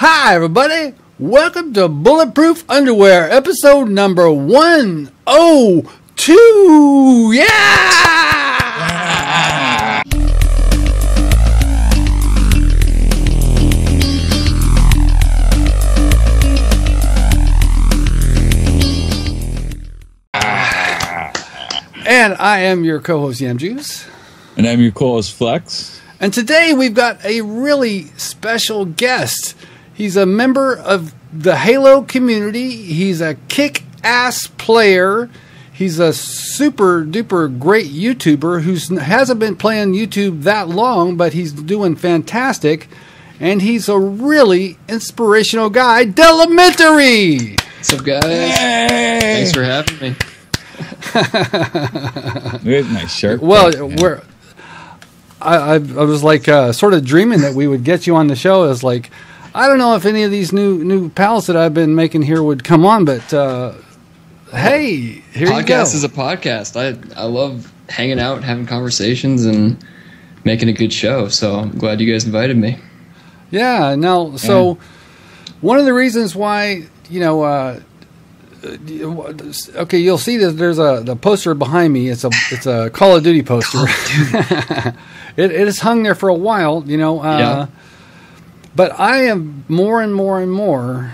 Hi, everybody. Welcome to Bulletproof Underwear, episode number 102. Yeah! And I am your co-host, Yam Juice. And I'm your co-host, Flex. And today we've got a really special guest. He's a member of the Halo community. He's a kick-ass player. He's a super-duper great YouTuber who hasn't been playing YouTube that long, but he's doing fantastic. And he's a really inspirational guy, Delementary! What's up, guys? Hey! Thanks for having me. Look at my shirt. Well, I was like sort of dreaming that we would get you on the show. As like, I don't know if any of these new pals that I've been making here would come on, but hey, here you go. Podcast is a podcast. I love hanging out, having conversations, and making a good show. So I'm glad you guys invited me. Yeah. Now, so one of the reasons why, you know, okay, you'll see that there's the poster behind me. It's a Call of Duty poster. It is hung there for a while, you know. Yeah. But I am more and more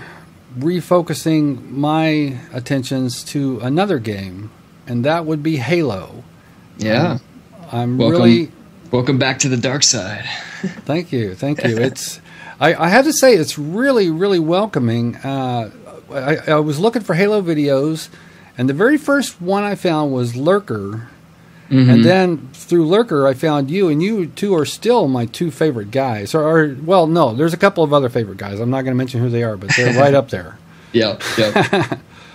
refocusing my attentions to another game, and that would be Halo. Yeah. Welcome back to the dark side. Thank you. It's I have to say it's really welcoming. I was looking for Halo videos, and the very first one I found was Lurker. Mm-hmm. And then through Lurker, I found you, and you two are still my two favorite guys. Well, no, there's a couple of other favorite guys. I'm not going to mention who they are, but they're right up there. Yeah.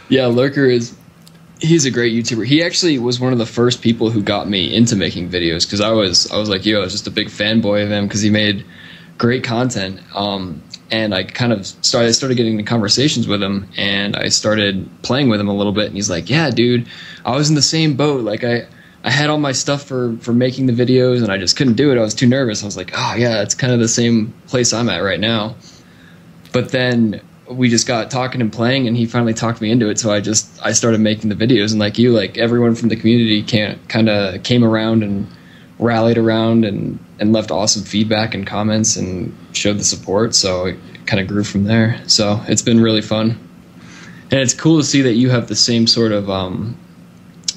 Yeah, Lurker he's a great YouTuber. He actually was one of the first people who got me into making videos, because I was like you, I was just a big fanboy of him because he made great content. And I kind of started getting into conversations with him, and I started playing with him a little bit. And he's like, "Yeah, dude, I was in the same boat. Like I had all my stuff for making the videos, and I just couldn't do it. I was too nervous." I was like, "Oh yeah, it's kind of the same place I'm at right now." But then we just got talking and playing, and he finally talked me into it. So I started making the videos, and like you, like everyone from the community kind of came around and rallied around and left awesome feedback and comments and showed the support. So it kind of grew from there. So it's been really fun. And it's cool to see that you have the same sort of,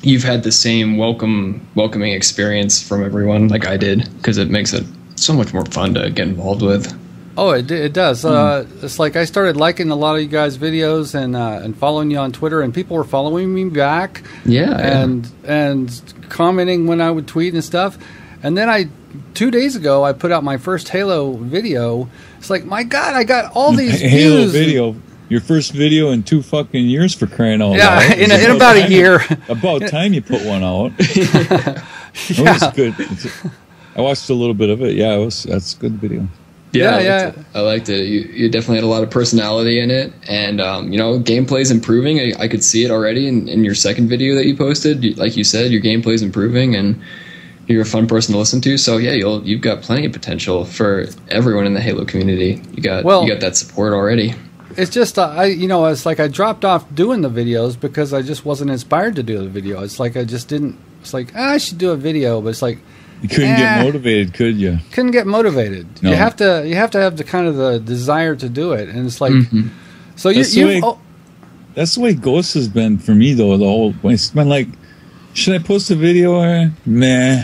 you've had the same welcoming experience from everyone like I did, because it makes it so much more fun to get involved with. Oh, it does. It's like I started liking a lot of you guys' videos and following you on Twitter, and people were following me back. And commenting when I would tweet and stuff. And then 2 days ago, I put out my first Halo video. It's like, my God, I got all these Halo views. video. Your first video in 2 fucking years, for crying out loud. Yeah, in about a year. About time you put one out. Yeah. It was good. I watched a little bit of it. Yeah, that's a good video. Yeah, I liked it. You definitely had a lot of personality in it, and you know, gameplay's improving. I could see it already in your second video that you posted. Like you said, your gameplay's improving, and you're a fun person to listen to. So yeah, you've got plenty of potential for everyone in the Halo community. You got that support already. It's just it's like I dropped off doing the videos because I just wasn't inspired to do the video. It's like I just didn't. It's like I should do a video, but it's like. You couldn't get motivated, could you? Couldn't get motivated. No. You have to have the kind of the desire to do it, and it's like, so that's the way Ghost has been for me though. The whole way it's been like, should I post a video or nah?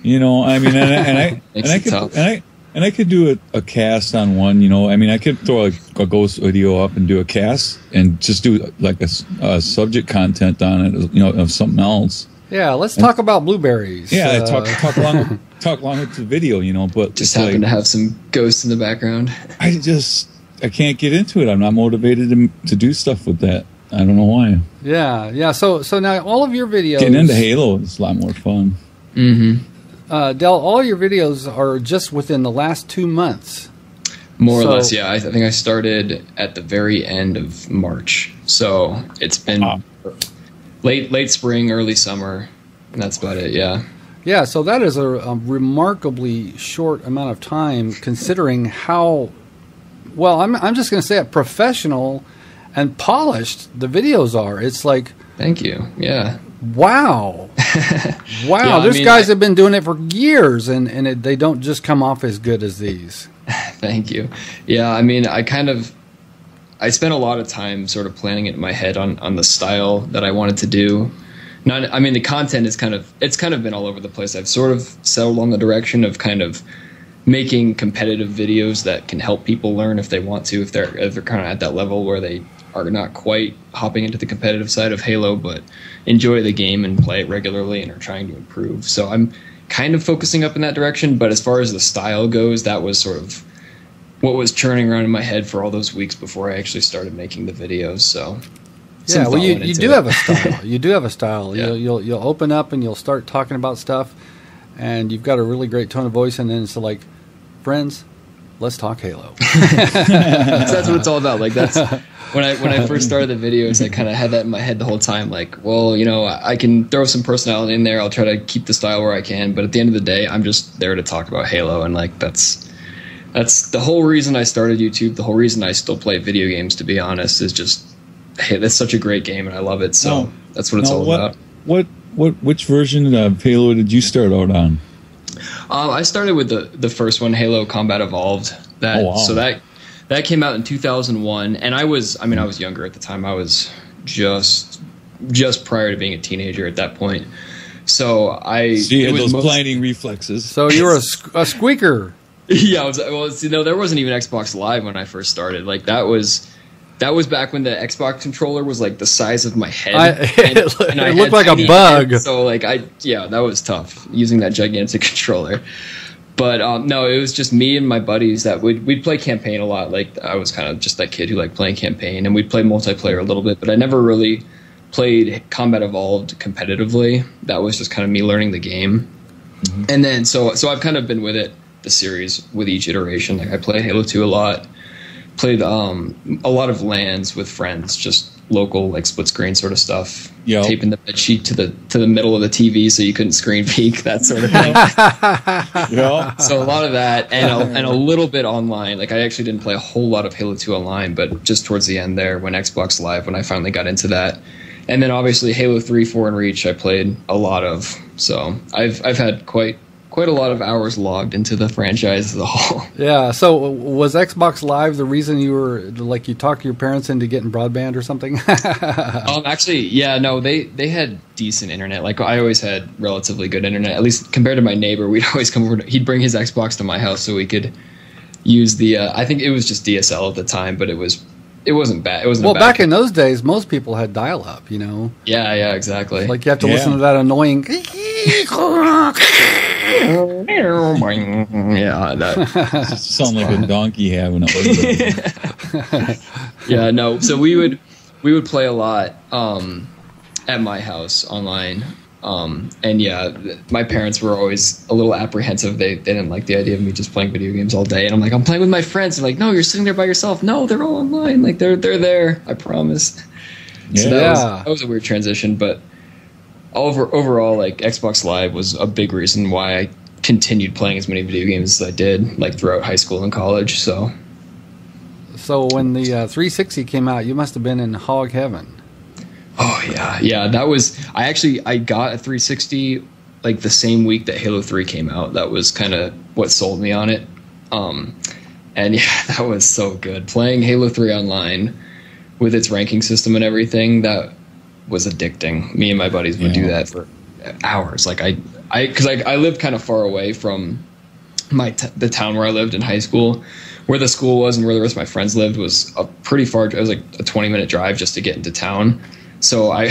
You know, I mean, and I could do a cast on one. You know, I mean, I could throw a Ghost video up and do a cast and just do like a subject content on it, you know, of something else. Yeah, let's talk about blueberries. Yeah, talk along with the video, you know. But just happen to have some ghosts in the background. I can't get into it. I'm not motivated to do stuff with that. I don't know why. Yeah. So now all of your videos. Getting into Halo is a lot more fun. Mm-hmm. Del, all your videos are just within the last 2 months. More or less, yeah. I think I started at the very end of March, so it's been. Late spring, early summer, and that's about it, yeah. Yeah, so that is a remarkably short amount of time, considering how well, I'm just going to say it, professional and polished the videos are. It's like, thank you. Yeah. Wow. Wow. Yeah, There's guys that have been doing it for years, and they don't just come off as good as these. Thank you. Yeah, I mean, I spent a lot of time sort of planning it in my head on the style that I wanted to do. The content is it's kind of been all over the place. I've sort of settled on the direction of kind of making competitive videos that can help people learn if they want to, if they're kind of at that level where they are not quite hopping into the competitive side of Halo, but enjoy the game and play it regularly and are trying to improve. So I'm kind of focusing up in that direction, but as far as the style goes, that was sort of what was churning around in my head for all those weeks before I actually started making the videos. So yeah, well, you do have a style. You do have a style. Yeah. You'll open up and you'll start talking about stuff, and you've got a really great tone of voice, and then it's like, friends, let's talk Halo. So that's what it's all about. Like, that's when I first started the videos, I kind of had that in my head the whole time. Like, well, I can throw some personality in there. I'll try to keep the style where I can, but at the end of the day, I'm just there to talk about Halo, and like that's the whole reason I started YouTube. The whole reason I still play video games, to be honest, is just, hey, that's such a great game and I love it. So that's what it's all about. Which version of Halo did you start out on? I started with the first one, Halo Combat Evolved. So that came out in 2001, and I was younger at the time. I was just prior to being a teenager at that point. So you had those blinding reflexes. So you were a squeaker. Yeah, there wasn't even Xbox Live when I first started. Like that was back when the Xbox controller was like the size of my head. It looked like a bug. So that was tough using that gigantic controller. But no, it was just me and my buddies that we'd play campaign a lot. Like I was kind of just that kid who liked playing campaign, and we'd play multiplayer a little bit. But I never really played Combat Evolved competitively. That was just kind of me learning the game. Mm-hmm. And then so I've kind of been with it, the series, with each iteration. Like I played Halo 2 a lot. Played a lot of LANs with friends, just local, like split screen sort of stuff. Yep. Taping the bed sheet to the middle of the TV so you couldn't screen peek, that sort of thing. Yep. So a lot of that, and a little bit online. Like I actually didn't play a whole lot of Halo 2 online, but just towards the end there, when Xbox Live, when I finally got into that, and then obviously Halo 3, 4, and Reach, I played a lot of. So I've had quite a lot of hours logged into the franchise as a whole. Yeah, so was Xbox Live the reason you were, like, you talked your parents into getting broadband or something? Actually, yeah, no, they had decent internet. Like, I always had relatively good internet, at least compared to my neighbor. We'd always come over, he'd bring his Xbox to my house so we could use the, I think it was just DSL at the time, but it wasn't bad. It wasn't well, back in those days, most people had dial-up, Yeah, exactly. Like, you have to listen to that annoying... Yeah, that sound like a donkey having a Yeah, no. So we would play a lot at my house online. And yeah, my parents were always a little apprehensive. They didn't like the idea of me just playing video games all day. And I'm like, I'm playing with my friends. They're like, no, you're sitting there by yourself. No, they're all online. Like they're there. I promise. Yeah. So that was a weird transition, but overall, like Xbox Live was a big reason why I continued playing as many video games as I did, like throughout high school and college. So when the 360 came out, you must have been in hog heaven. Oh yeah. That was I got a 360 like the same week that Halo 3 came out. That was kind of what sold me on it. And yeah, that was so good. Playing Halo 3 online with its ranking system and everything, that was addicting. Me and my buddies would do that for hours. Like because I lived kind of far away from the town where I lived in high school. Where the school was and where the rest of my friends lived was a pretty far. It was like a 20-minute drive just to get into town. So I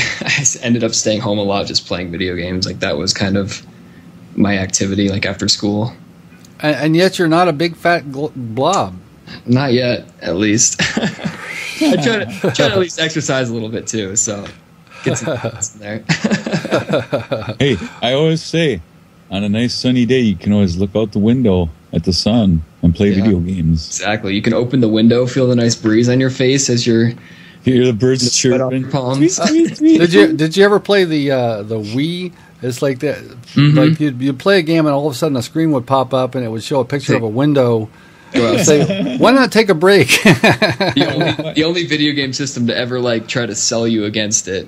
ended up staying home a lot, just playing video games. Like that was kind of my activity, like after school. And yet you're not a big fat blob. Not yet, at least. I try to at least exercise a little bit too. So get some in there. Hey, I always say, on a nice sunny day, you can always look out the window at the sun and play video games. Exactly. You can open the window, feel the nice breeze on your face as you're hear the birds chirping. Did you ever play the Wii? It's like that. Mm-hmm. Like you'd play a game and all of a sudden a screen would pop up and it would show a picture of a window Go outside. Say, why not take a break? The only video game system to ever like try to sell you against it.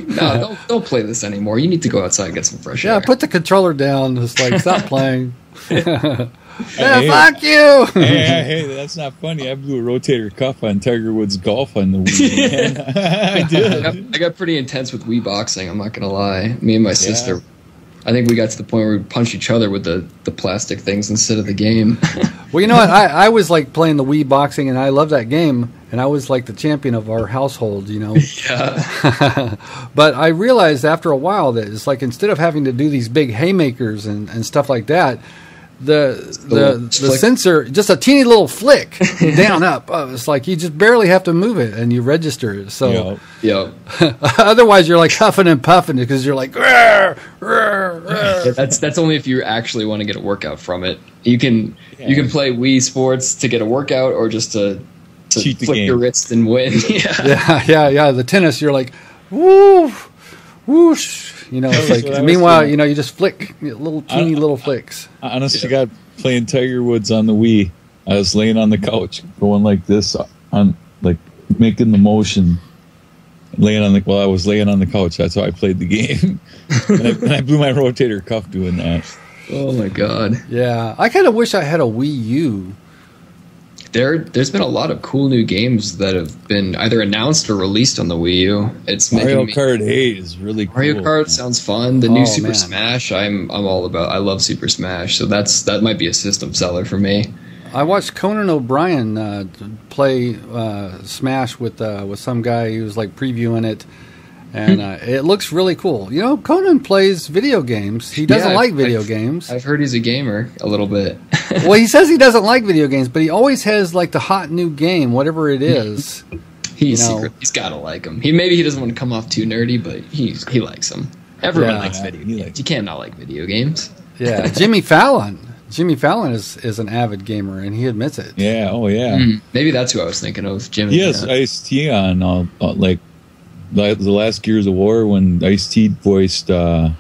No, don't play this anymore. You need to go outside and get some fresh air. Yeah, put the controller down. It's like, stop playing. Fuck you. Hey, that's not funny. I blew a rotator cuff on Tiger Woods golf on the Wii. I did. I got pretty intense with Wii boxing. I'm not gonna lie. Me and my sister. I think we got to the point where we punched each other with the plastic things instead of the game. Well, you know what? I was like playing the Wii boxing, and I love that game, and I was like the champion of our household, you know. Yeah. But I realized after a while that it's like instead of having to do these big haymakers and stuff like that, the sensor, just a teeny little flick down up. It's like you just barely have to move it and you register it. So yeah. Otherwise you're like huffing and puffing because you're like rawr, rawr, rawr. That's only if you actually want to get a workout from it. You can play Wii Sports to get a workout or just to flick your wrist and win. Yeah. The tennis, you're like woo, whoosh. You know, it's like. Meanwhile, you know, you just flick little teeny little flicks. Honest to God, playing Tiger Woods on the Wii, I was laying on the couch, going like this, on like making the motion, while I was laying on the couch. That's how I played the game, and I blew my rotator cuff doing that. Oh my God! Yeah, I kind of wish I had a Wii U. There's been a lot of cool new games that have been either announced or released on the Wii U. It's Mario Kart 8 is really cool. Mario Kart sounds fun. The new Super Smash, I'm all about. I love Super Smash, so that might be a system seller for me. I watched Conan O'Brien play Smash with some guy who was like previewing it. And it looks really cool. You know, Conan plays video games. He doesn't like video games. I've heard he's a gamer a little bit. Well, he says he doesn't like video games, but he always has like the hot new game, whatever it is. He's got to like them. Maybe he doesn't want to come off too nerdy, but he likes them. Everyone likes video games. You can't not like video games. Yeah, Jimmy Fallon. Jimmy Fallon is an avid gamer, and he admits it. Yeah, oh yeah. Maybe that's who I was thinking of, Jimmy. He has Ice-T on, like, the last Gears of War when Ice-T voiced, I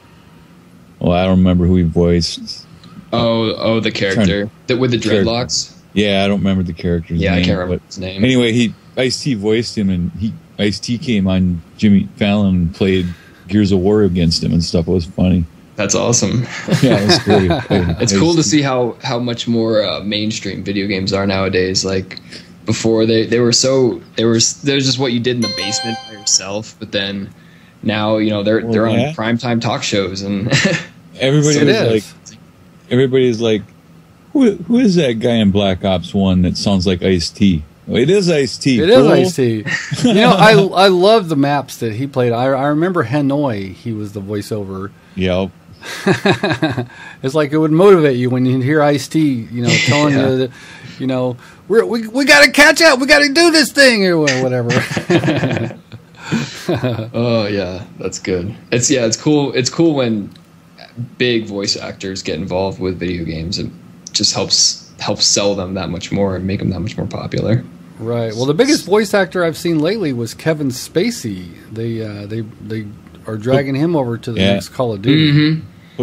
don't remember who he voiced. Oh, the character with the dreadlocks? Yeah, I don't remember the character's name. Yeah, I can't remember his name. Anyway, Ice-T voiced him, and Ice-T came on Jimmy Fallon and played Gears of War against him and stuff. It was funny. That's awesome. Yeah, it was great. It's cool to see how much more mainstream video games are nowadays. Like, before they were just what you did in the basement by yourself, but then now they're on primetime talk shows and everybody's like, who is that guy in Black Ops 1 that sounds like Ice-T? Well, it is Ice-T. It is Ice-T. I love the maps that he played. I remember Hanoi. He was the voiceover. Yep. It's like it would motivate you when you hear Ice-T, telling you that, we got to catch up. We got to do this thing or whatever. Oh yeah, that's good. It's cool. It's cool when big voice actors get involved with video games. It just helps sell them that much more and make them that much more popular. Right. Well, the biggest voice actor I've seen lately was Kevin Spacey. They are dragging him over to the next Call of Duty. Mm-hmm.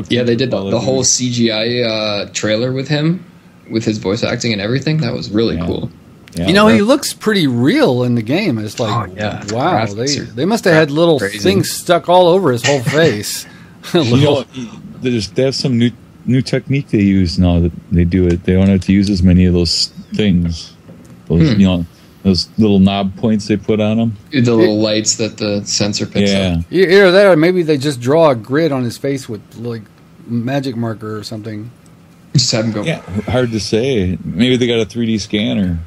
Yeah, they did the whole CGI trailer with him, with his voice acting and everything. That was really cool. Yeah. He looks pretty real in the game. It's like, wow, they must have had little things stuck all over his whole face. They have some new technique they use now that they do it. They don't have to use as many of those things. Those little knob points they put on them. The little lights that the sensor picks up. Either that or maybe they just draw a grid on his face with like magic marker or something. Just have him go. Yeah, hard to say. Maybe they got a 3D scanner.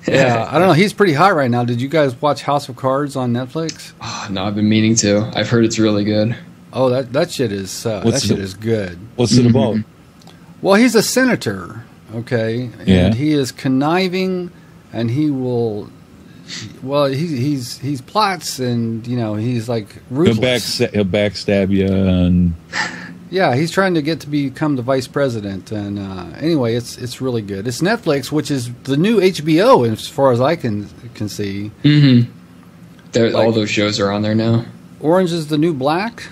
Yeah, I don't know. He's pretty hot right now. Did you guys watch House of Cards on Netflix? Oh, no, I've been meaning to. I've heard it's really good. Oh, that shit is is good. What's it about? Well, he's a senator, okay, and he is conniving, and he will. Well, he's plots, and he's like ruthless. He'll backstab you, and he's trying to get to become the vice president. And anyway, it's really good. It's Netflix, which is the new HBO, as far as I can see. Mm-hmm. All those shows are on there now. Orange is the New Black.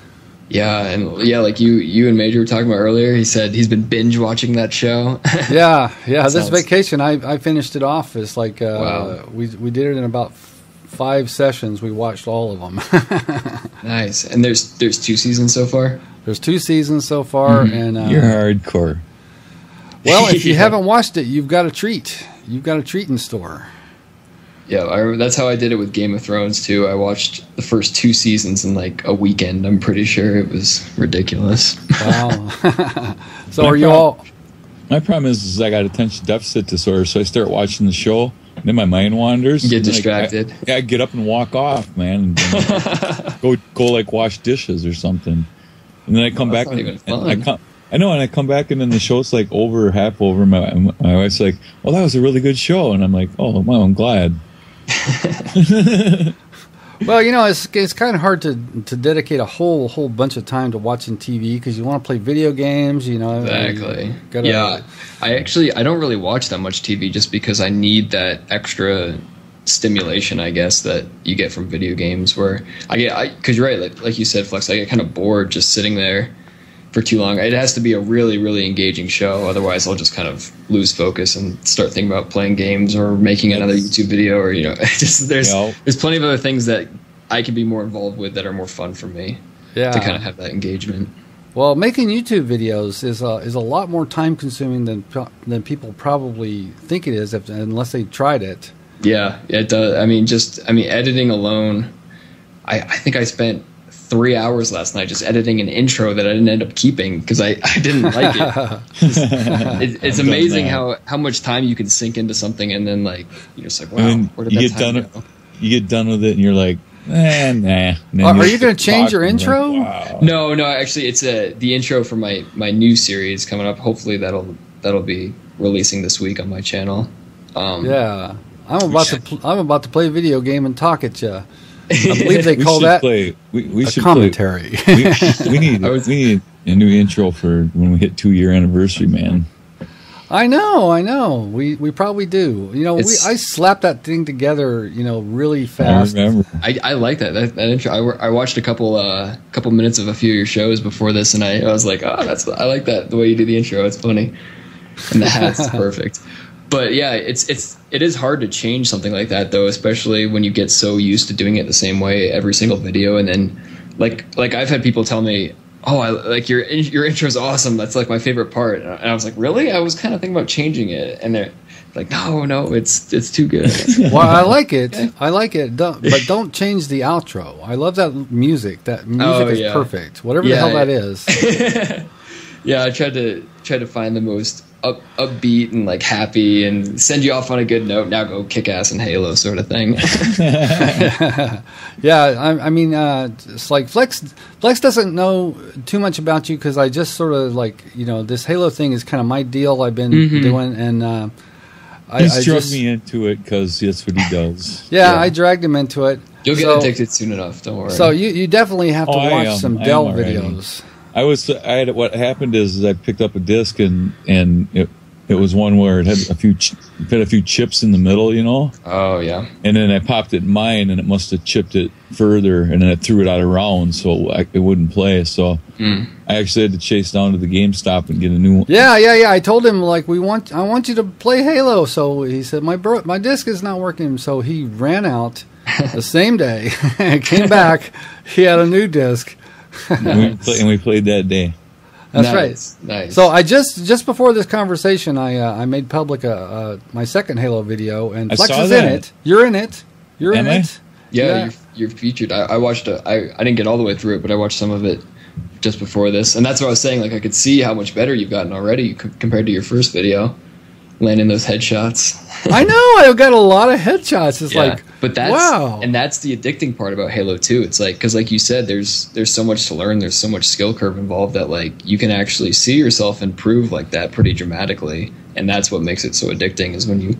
Yeah, and like you and Major were talking about earlier, he said he's been binge watching that show. yeah. This vacation, I finished it off. It's like wow. we did it in about 5 sessions. We watched all of them. Nice. And there's 2 seasons so far. There's 2 seasons so far, and you're hardcore. Well, if you haven't watched it, you've got a treat. You've got a treat in store. Yeah, that's how I did it with Game of Thrones too. I watched the first 2 seasons in like a weekend. I'm pretty sure it was ridiculous. Wow. So are you all? My problem is I got attention deficit disorder, so I start watching the show, and then my mind wanders. You get distracted. I get up and walk off, man. And go like wash dishes or something, and then I come back. I know, and I come back and then the show's like half over. My wife's like, "Well, that was a really good show," and I'm like, "Oh, well, I'm glad." Well, it's kind of hard to dedicate a whole bunch of time to watching TV because you want to play video games. Exactly. I don't really watch that much TV just because I need that extra stimulation, I guess, that you get from video games. Where because you're right, like you said, Flex, I get kind of bored just sitting there for too long. It has to be a really, really engaging show. Otherwise, I'll just kind of lose focus and start thinking about playing games or making another YouTube video, or there's plenty of other things that I can be more involved with that are more fun for me. Yeah. To kind of have that engagement. Well, making YouTube videos is a lot more time consuming than people probably think it is unless they tried it. Yeah, it does. Editing alone, I think I spent 3 hours last night just editing an intro that I didn't end up keeping because I didn't like it. It's amazing how much time you can sink into something and then you're just like, wow, where did that time go? You get done with it and you're like, nah. Are you going to change your intro? Like, wow. No, actually it's the intro for my new series coming up. Hopefully that'll be releasing this week on my channel. Yeah. I'm about to play a video game and talk at you. I believe they call that we should commentary. We need a new intro for when we hit 2-year anniversary, man. I know. We probably do. I slapped that thing together, really fast. I remember. I like that intro. I watched a couple minutes of a few of your shows before this, and I was like, oh, I like that the way you do the intro. It's funny, and the hat's perfect. But yeah, it is hard to change something like that though, especially when you get so used to doing it the same way every single video, and then like I've had people tell me, "Oh, I like your intro's awesome. That's like my favorite part." And I was like, "Really?" I was kind of thinking about changing it, and they're like, "No, it's too good." Well, I like it. I like it, but don't change the outro. I love that music. That music is perfect. Whatever the hell that is. Yeah, I tried to find the most upbeat and like happy and send you off on a good note. Now go kick ass in Halo sort of thing. Yeah, it's like Flex doesn't know too much about you because I just sort of this Halo thing is kind of my deal. I've been doing, and he's drugged me into it because that's what he does. Yeah, I dragged him into it. You'll get addicted soon enough. Don't worry. So you definitely have to watch some Dell videos. What happened is I picked up a disc and it was one where it had a few chips in the middle, Oh yeah. And then I popped it in mine, and it must have chipped it further, and then it threw it out of rounds, so it wouldn't play. So I actually had to chase down to the GameStop and get a new one. Yeah. I told him I want you to play Halo. So he said my disc is not working. So he ran out the same day, came back. He had a new disc. And we played that day. That's right. Nice. So I just before this conversation, I made public my second Halo video, and Flex is in it. You're in it. You're in it. Yeah, you're featured. I watched it. I didn't get all the way through it, but I watched some of it just before this, and that's what I was saying. Like I could see how much better you've gotten already compared to your first video, landing those headshots. I know. I got a lot of headshots. It's but that's wow. And that's the addicting part about Halo 2. It's like, because like you said, there's so much to learn. There's so much skill curve involved that like you can actually see yourself improve like that pretty dramatically. And that's what makes it so addicting is when you're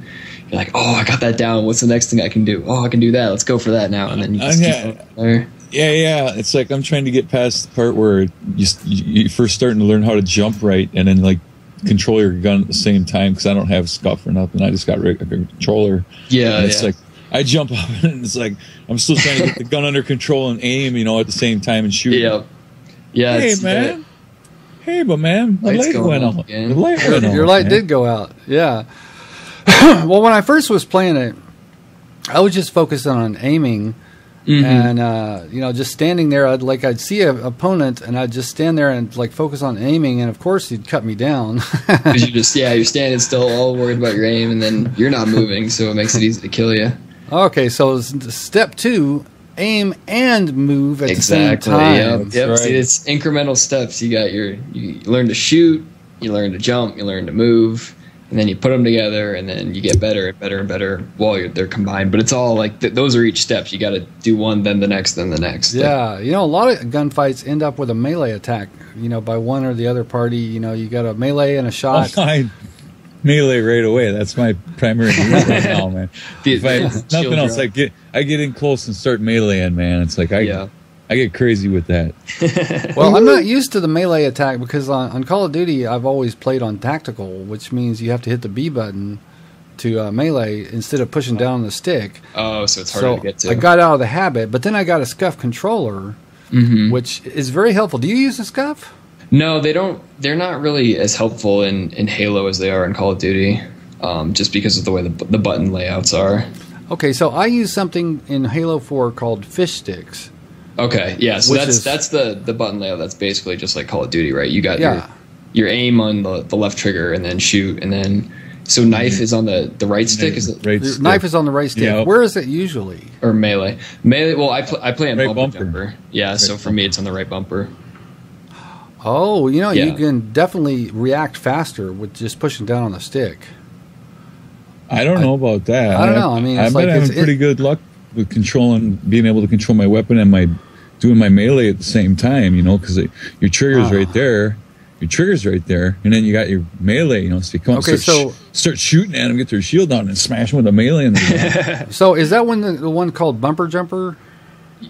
like, oh, I got that down. What's the next thing I can do? Oh, I can do that. Let's go for that now. And then you just keep there. Yeah. It's like I'm trying to get past the part where you first starting to learn how to jump right, and then like control your gun at the same time, because I don't have scuff or nothing. I just got a controller. Yeah, and it's like I jump up and it's like I'm still trying to get the gun under control and aim, at the same time and shoot. Yeah, Yeah. Hey, man. Hey, but man, the light went out. The light went out. Your light did go out. Yeah. Well, when I first was playing it, I was just focused on aiming. And just standing there, I'd see an opponent, and I'd just stand there and focus on aiming, and of course he'd cut me down. Because you're standing still, all worried about your aim, and then you're not moving, so it makes it easy to kill you. Okay, so step 2, aim and move at the same time. Yep. Right. See, it's incremental steps. You learn to shoot, you learn to jump, you learn to move. And then you put them together, and then you get better and better and better while they're combined. But it's all those are each steps. You got to do one, then the next, then the next. Yeah, a lot of gunfights end up with a melee attack. By one or the other party. You got a melee and a shot. I melee right away. That's my primary move right now, man. Nothing else. I get in close and start meleeing, man. It's like I get crazy with that. Well, I'm not used to the melee attack because on Call of Duty, I've always played on tactical, which means you have to hit the B button to melee instead of pushing down the stick. Oh, so it's harder to get to. I got out of the habit, but then I got a SCUF controller, which is very helpful. Do you use a SCUF? No, they don't. They're not really as helpful in Halo as they are in Call of Duty, just because of the way the button layouts are. Okay, so I use something in Halo 4 called fish sticks. Okay, yeah, so that's the button layout. That's basically just like Call of Duty, right? You got your aim on the left trigger and then shoot, and then so knife is on the right stick. Is it right stick. Knife is on the right stick? Yep. Where is it usually? Or melee? Well, I play on right bumper jumper. Yeah, right so for me it's on the right bumper. Oh, you can definitely react faster with just pushing down on the stick. I don't know about that. I don't know. I mean, I've been having pretty good luck with being able to control my weapon and doing my melee at the same time, because your trigger's right there. Your trigger's right there, and then you got your melee, so you come start shooting at them, get their shield on, and smash them with a melee. So is that the one called bumper jumper?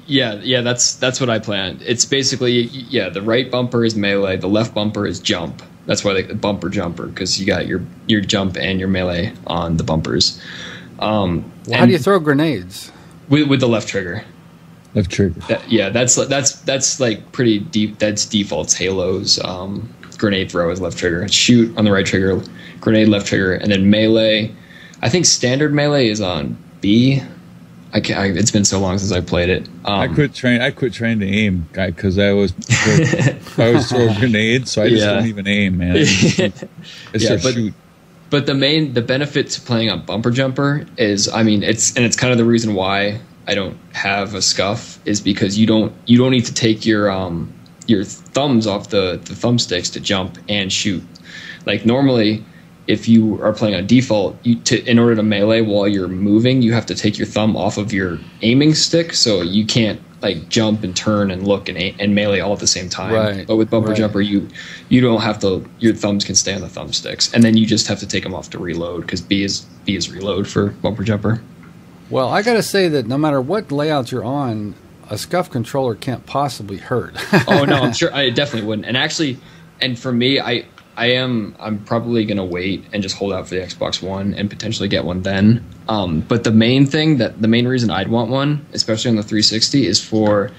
Yeah, that's what I planned. It's basically, the right bumper is melee, the left bumper is jump. That's why they bumper jumper, because you got your jump and your melee on the bumpers. How do you throw grenades? With the left trigger. Left trigger. That's like pretty deep. That's defaults Halo's grenade throw is left trigger. Shoot on the right trigger, grenade left trigger, and then melee. I think standard melee is on B. It's been so long since I played it. I quit trying to aim, guy, because I was throwing grenades, so I just don't even aim, man. I start shoot. But the benefit to playing on bumper jumper is, it's kind of the reason why I don't have a SCUF is because you don't need to take your thumbs off the thumbsticks to jump and shoot. Like normally, if you are playing on default, in order to melee while you're moving, you have to take your thumb off of your aiming stick, so you can't jump and turn and look and melee all at the same time. Right. But with bumper jumper, you don't have to. Your thumbs can stay on the thumbsticks, and then you just have to take them off to reload because B is reload for bumper jumper. Well, I got to say that no matter what layout you're on, a SCUF controller can't possibly hurt. Oh no, I'm sure I definitely wouldn't. And actually, for me, I'm probably gonna wait and just hold out for the Xbox One and potentially get one then. But the main reason I'd want one, especially on the 360, is for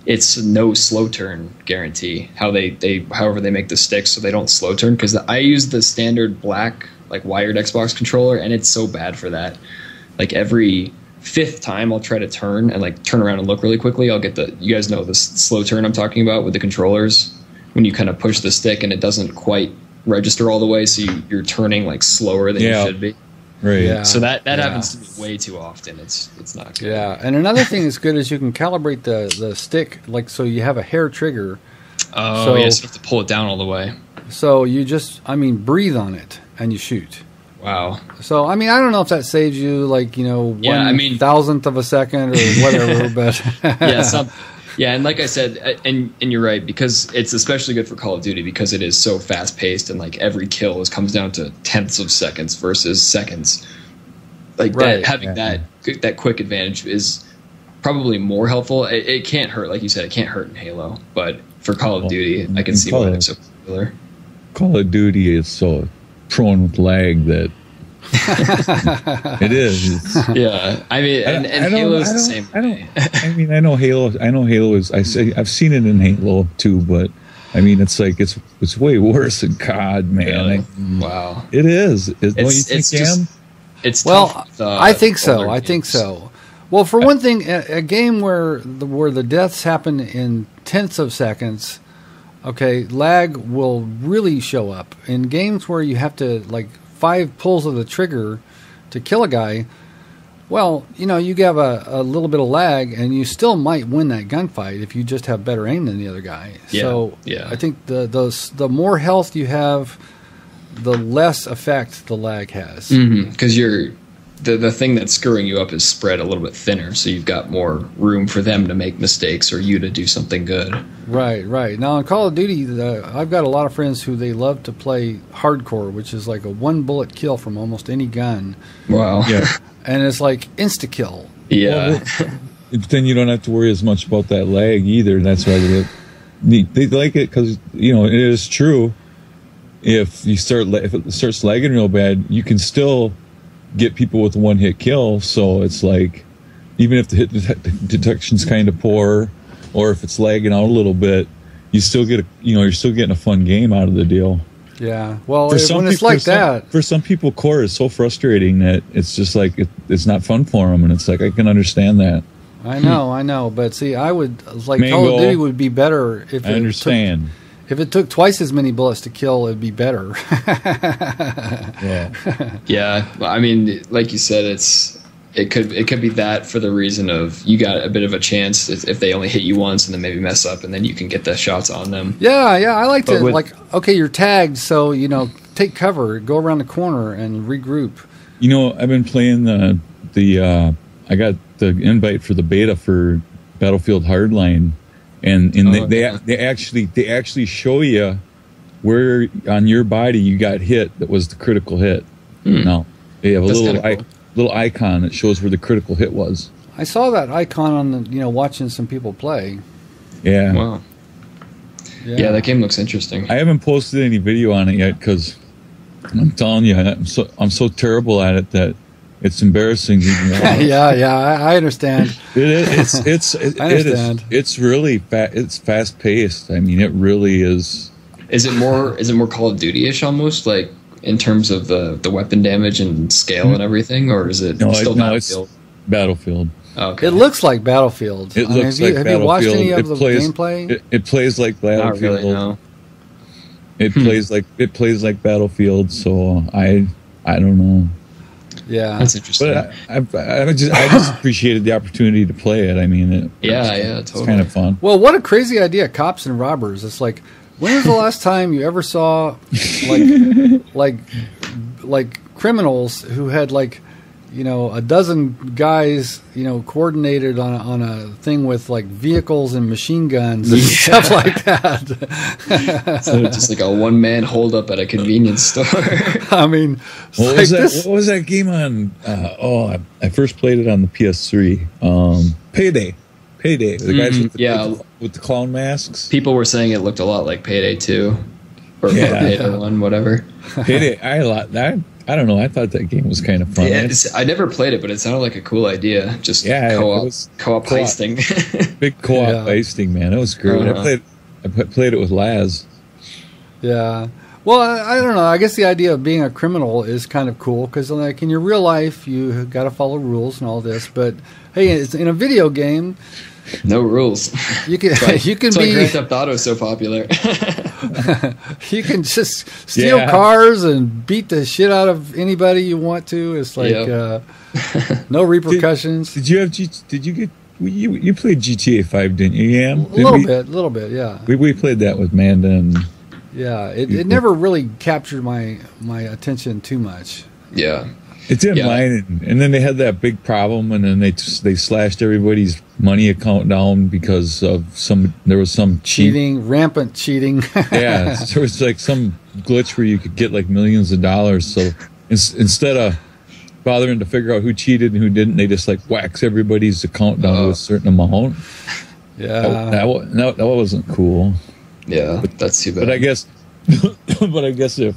its no slow turn guarantee. However they make the sticks so they don't slow turn, because I use the standard black wired Xbox controller, and it's so bad for that. Every fifth time I'll try to turn and turn around and look really quickly, I'll get you guys know the slow turn I'm talking about with the controllers, when you kind of push the stick and it doesn't quite register all the way, so you're turning slower than you should be. Right. Yeah. So that happens to me way too often. It's not good. Yeah. And another thing that's good is you can calibrate the stick so you have a hair trigger. Oh, so you have to pull it down all the way. So you just breathe on it and you shoot. Wow. So I don't know if that saves you 1,000th of a second or whatever, but yeah, and like I said, and you're right, because it's especially good for Call of Duty because it is so fast paced and every kill comes down to tenths of seconds versus seconds. Having that quick advantage is probably more helpful. It can't hurt, like you said, it can't hurt in Halo, but for Call of Duty, I can see why it's so popular. Call of Duty is so prone with lag that It is. Yeah, I mean, and Halo's the same. I know Halo. I know Halo is. I've seen it in Halo too, but I mean, it's like it's way worse than COD, man. Really? Wow, it is. Don't you think, Cam? It's well, tough, I think so. I think so. Well, for one thing, a game where the deaths happen in tenths of seconds, okay, lag will really show up. In games where you have to, like, 5 pulls of the trigger to kill a guy, well, you know, you have a little bit of lag, and you still might win that gunfight if you just have better aim than the other guy. Yeah, so yeah. I think the more health you have, the less effect the lag has. Because the thing that's screwing you up is spread a little bit thinner, so you've got more room for them to make mistakes or you to do something good. Right. Now, in Call of Duty, I've got a lot of friends who they love to play hardcore, which is like a 1-bullet kill from almost any gun. Wow. Yeah. And it's like insta-kill. Yeah. Well, then you don't have to worry as much about that lag either. That's why they like it, because, you know, it is true. If it starts lagging real bad, you can still get people with a 1-hit kill. So it's like, even if the hit detection's kind of poor, or if it's lagging out a little bit, you still get you're still getting a fun game out of the deal. Yeah. Well, when it's like that, for some people, core is so frustrating that it's just like it's not fun for them, and it's like I can understand that. I know, but see, I would like Mango, Call of Duty would be better if I understand. If it took twice as many bullets to kill, it'd be better. Yeah. I mean, like you said, it could be that for the reason of you got a bit of a chance if they only hit you once and then maybe mess up, and then you can get the shots on them. Yeah. I like to okay, you're tagged, so you know, take cover, go around the corner, and regroup. You know, I've been playing I got the invite for the beta for Battlefield Hardline. And they actually show you where on your body you got hit that was the critical hit. Now they have a little icon that shows where the critical hit was. I saw that icon on watching some people play. Yeah. Wow. Yeah, that game looks interesting. I haven't posted any video on it yet because I'm telling you, I'm so terrible at it that it's embarrassing. Yeah, I understand. It's really it's fast paced. I mean, it really is. Is it more Call of Duty-ish almost, like in terms of the weapon damage and scale and everything, or is it still Battlefield? It's Battlefield. Oh, okay. It looks like Battlefield. It looks like Battlefield. Have you watched any of the gameplay? It plays like Battlefield. Not really, no. It plays like Battlefield. So I don't know. Yeah, that's interesting. But I just appreciated the opportunity to play it. I mean, totally. It's kind of fun. Well, what a crazy idea, cops and robbers. It's like, when was the last time you ever saw like criminals who had a dozen guys, coordinated on a thing with like vehicles and machine guns and stuff like that. So just like a one-man holdup at a convenience store. I mean, what was that game on? I first played it on the PS3. Payday. The guys with the clown masks. People were saying it looked a lot like Payday 2 or Payday 1, whatever. Payday, I don't know. I thought that game was kind of fun. Yeah, I never played it, but it sounded like a cool idea. Just co-op heisting. Big co-op heisting, man. It was great. I played it with Laz. Yeah. Well, I don't know. I guess the idea of being a criminal is kind of cool because, like, in your real life, you got to follow rules and all this. But hey, it's in a video game. No rules. You can That's why Grand Theft Auto is so popular. You can just steal cars and beat the shit out of anybody you want to. It's like no repercussions. Did you get? You played GTA 5, didn't you? Yeah, a little bit. Yeah, we played that with Manda and. Yeah, it never really captured my attention too much. Yeah. It didn't mine, and then they had that big problem, and then they slashed everybody's money account down because of there was some cheating, rampant cheating. Yeah, there was like some glitch where you could get like millions of dollars. So instead of bothering to figure out who cheated and who didn't, they just like wax everybody's account down to a certain amount. Yeah, that wasn't cool. Yeah, that's too bad. But I guess if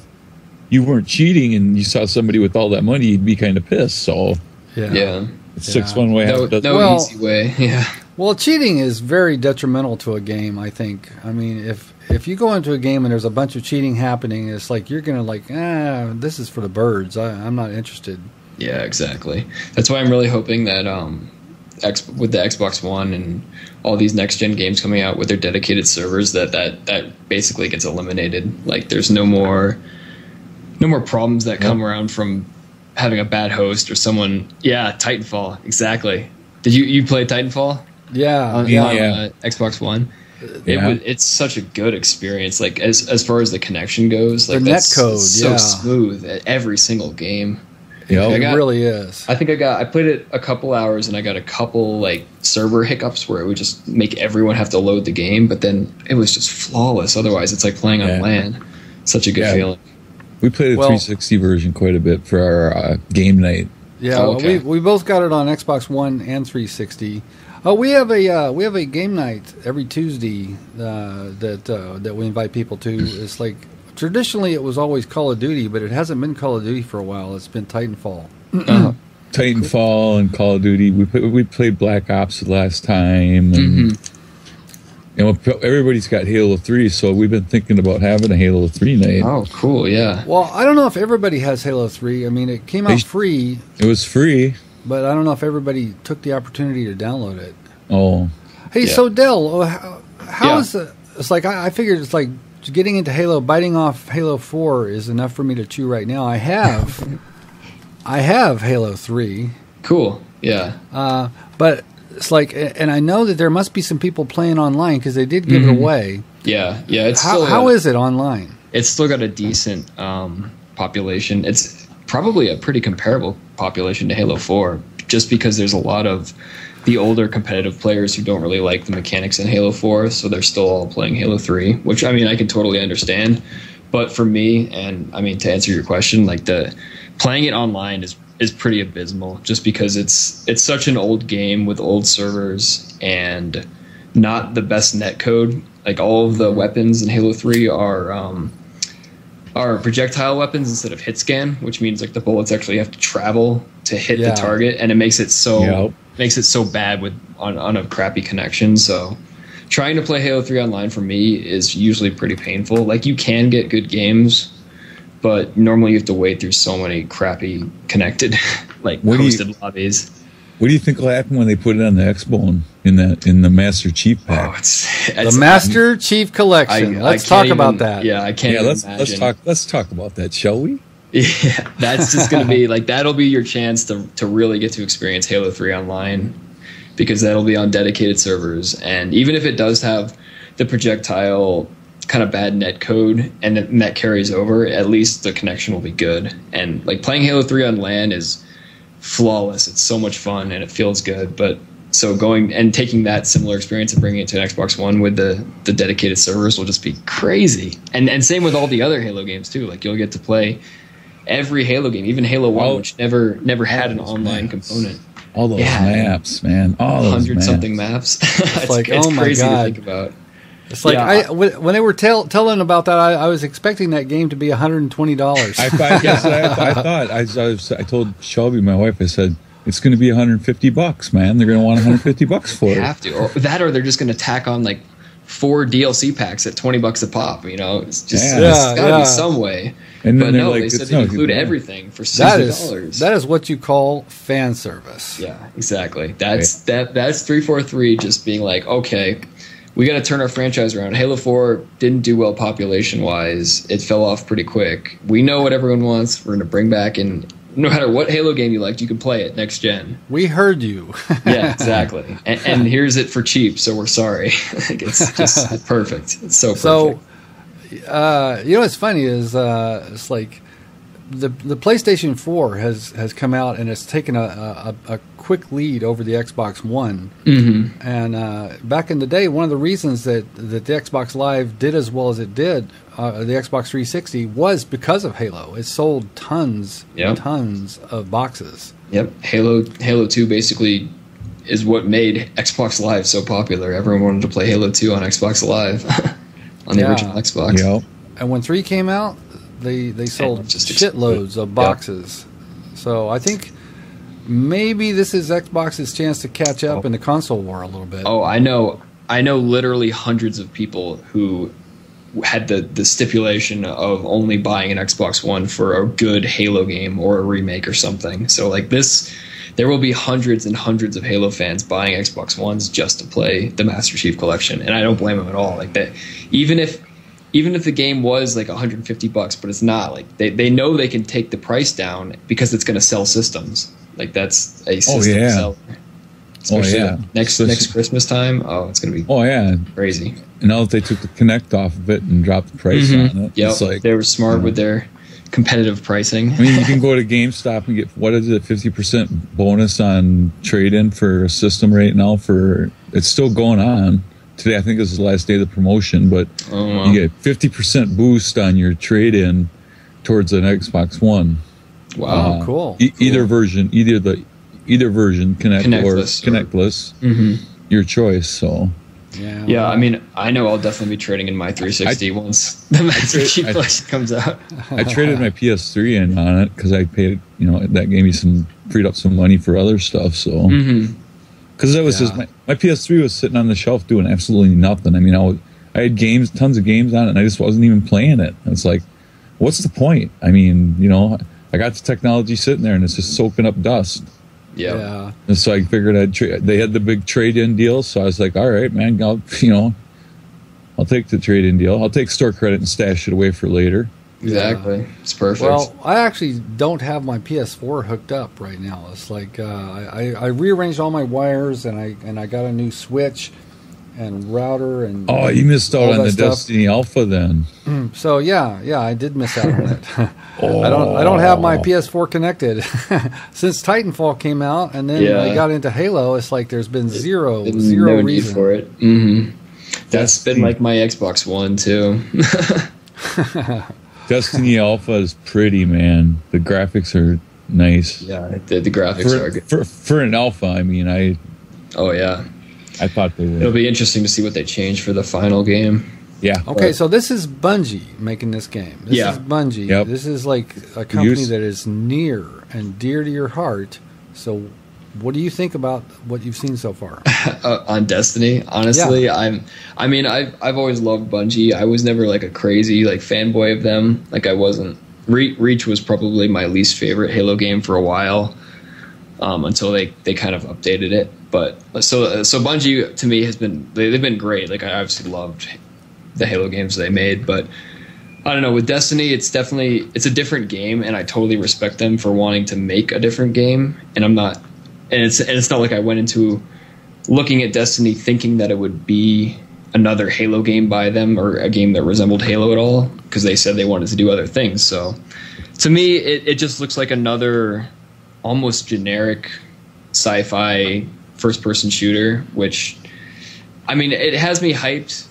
you weren't cheating and you saw somebody with all that money, you'd be kind of pissed. So it's 6-1 way. No easy way. Yeah. Well, cheating is very detrimental to a game, I think. I mean, if you go into a game and there's a bunch of cheating happening, it's like you're going to this is for the birds. I'm not interested. Yeah, exactly. That's why I'm really hoping that with the Xbox One and all these next-gen games coming out with their dedicated servers, that basically gets eliminated. Like, there's no more problems that come around from having a bad host or someone. Yeah, Titanfall, exactly. Did you play Titanfall? Yeah, on Xbox One. It's such a good experience. Like as far as the connection goes, like the netcode, so smooth at every single game. Yeah, it really is. I think I played it a couple hours and I got a couple like server hiccups where it would just make everyone have to load the game, but then it was just flawless. Otherwise, it's like playing on LAN. Such a good feeling. We played the 360 version quite a bit for our game night. Yeah, we both got it on Xbox One and 360. We have a game night every Tuesday that we invite people to. It's like traditionally it was always Call of Duty, but it hasn't been Call of Duty for a while. It's been Titanfall. Titanfall and Call of Duty. We played Black Ops the last time, and everybody's got Halo 3, so we've been thinking about having a Halo 3 night. Oh, cool! Yeah. Well, I don't know if everybody has Halo 3. I mean, it came out free. It was free. But I don't know if everybody took the opportunity to download it. Oh. Hey, so Del, how is it? It's like I figured it's like getting into Halo, biting off Halo 4 is enough for me to chew right now. I have Halo 3. Cool. Yeah. But it's like, and I know that there must be some people playing online because they did give it away. Yeah. Yeah. It's how is it online? It's still got a decent population. It's probably a pretty comparable population to Halo 4, just because there's a lot of the older competitive players who don't really like the mechanics in Halo 4, so they're still all playing Halo 3, which, I mean, I can totally understand. But for me, and I mean, to answer your question, like playing it online is pretty abysmal, just because it's such an old game with old servers and not the best netcode. Like, all of the weapons in Halo 3 are projectile weapons instead of hit scan, which means like the bullets actually have to travel to hit the target, and it makes it so bad on a crappy connection. So trying to play Halo 3 online for me is usually pretty painful. Like, you can get good games, but normally you have to wade through so many crappy connected like hosted lobbies. What do you think will happen when they put it on the X-Bone in the Masterchief pack? The Masterchief collection. Let's talk about that. Yeah, I can't. Yeah, let's talk about that, shall we? Yeah, that's just going to be like, that'll be your chance to really get to experience Halo 3 online, because that'll be on dedicated servers. And even if it does have the projectile kind of bad net code and that carries over, at least the connection will be good. And like, playing Halo 3 on LAN is flawless. It's so much fun and it feels good. But so going and taking that similar experience and bringing it to an Xbox One with the dedicated servers will just be crazy. And same with all the other Halo games too. Like, you'll get to play every Halo game, even Halo 1, which never had an online component. All those maps, man. All those 100-something maps. It's like, it's oh my crazy God. to think about. It's like, when they were telling about that, I was expecting that game to be $120. I told Shelby, my wife, I said, it's going to be $150, man. They're going to want $150 for it. They have to, or they're just going to tack on like 4 DLC packs at $20 a pop. You know, it's just it's got to be some way. And but no, they said they include everything for $60. That is what you call fan service. Yeah, exactly. That's 343 just being like, okay, we got to turn our franchise around. Halo 4 didn't do well population-wise. It fell off pretty quick. We know what everyone wants. We're going to bring back, and no matter what Halo game you liked, you can play it next gen. We heard you. Yeah, exactly. And here's it for cheap, so we're sorry. Like, it's just perfect. It's so perfect. So, you know what's funny is it's like the PlayStation 4 has come out and it's taken a quick lead over the Xbox One. Mm-hmm. And back in the day, one of the reasons that the Xbox Live did as well as it did, the Xbox 360, was because of Halo. It sold tons of boxes. Yep. Halo 2 basically is what made Xbox Live so popular. Everyone wanted to play Halo 2 on Xbox Live on the original Xbox. Yep. And when 3 came out, they sold just shitloads of boxes. So I think maybe this is Xbox's chance to catch up in the console war a little bit. Oh, I know literally hundreds of people who had the stipulation of only buying an Xbox One for a good Halo game or a remake or something. So like this, there will be hundreds and hundreds of Halo fans buying Xbox Ones just to play the Master Chief Collection, and I don't blame them at all. Like that, even if the game was like $150, but it's not, like they know they can take the price down because it's going to sell systems. Like that's a system seller. Especially next Christmas time. Oh, it's going to be crazy. And now that they took the Kinect off of it and dropped the price on it, yep. It's like, they were smart with their competitive pricing. I mean, you can go to GameStop and get, what is it, 50% bonus on trade-in for a system right now. It's still going on. Today, I think is the last day of the promotion, but you get 50% boost on your trade-in towards an Xbox One. Wow, cool. Either version, connectless, your choice. So. Yeah, I mean, I know I'll definitely be trading in my 360 once the Master Chief Collection comes out. I traded my PS3 in on it because I paid, that gave me freed up some money for other stuff. So, because that was just my PS3 was sitting on the shelf doing absolutely nothing. I mean, I had tons of games on it, and I just wasn't even playing it. And it's like, what's the point? I mean, I got the technology sitting there, and it's just soaking up dust. Yeah. And so I figured they had the big trade-in deal, so I was like, all right, man, I'll take the trade-in deal. I'll take store credit and stash it away for later. Exactly. It's perfect. Well, I actually don't have my PS4 hooked up right now. It's like I rearranged all my wires, and I got a new switch and router and you missed out on the stuff. Destiny Alpha then. So yeah, I did miss out on it. I don't have my PS4 connected since Titanfall came out, and then I got into Halo. It's like there's been zero no reason need for it. That's been like my Xbox One too. Destiny Alpha is pretty, man. The graphics are nice. Yeah, the graphics are good for an alpha. I mean, I thought they would. It'll be interesting to see what they change for the final game. Yeah. Okay, so this is Bungie making this game. This is Bungie. Yep. This is like a company that is near and dear to your heart. So what do you think about what you've seen so far? On Destiny, honestly, I've always loved Bungie. I was never like a crazy fanboy of them. Like I wasn't. Reach was probably my least favorite Halo game for a while, until they kind of updated it. But so Bungie to me they've been great. Like I obviously loved the Halo games they made, but I don't know, with Destiny it's a different game, and I totally respect them for wanting to make a different game. And it's not like I went into looking at Destiny thinking that it would be another Halo game by them or a game that resembled Halo at all, because they said they wanted to do other things. So to me it just looks like another almost generic sci-fi first-person shooter, which, I mean, it has me hyped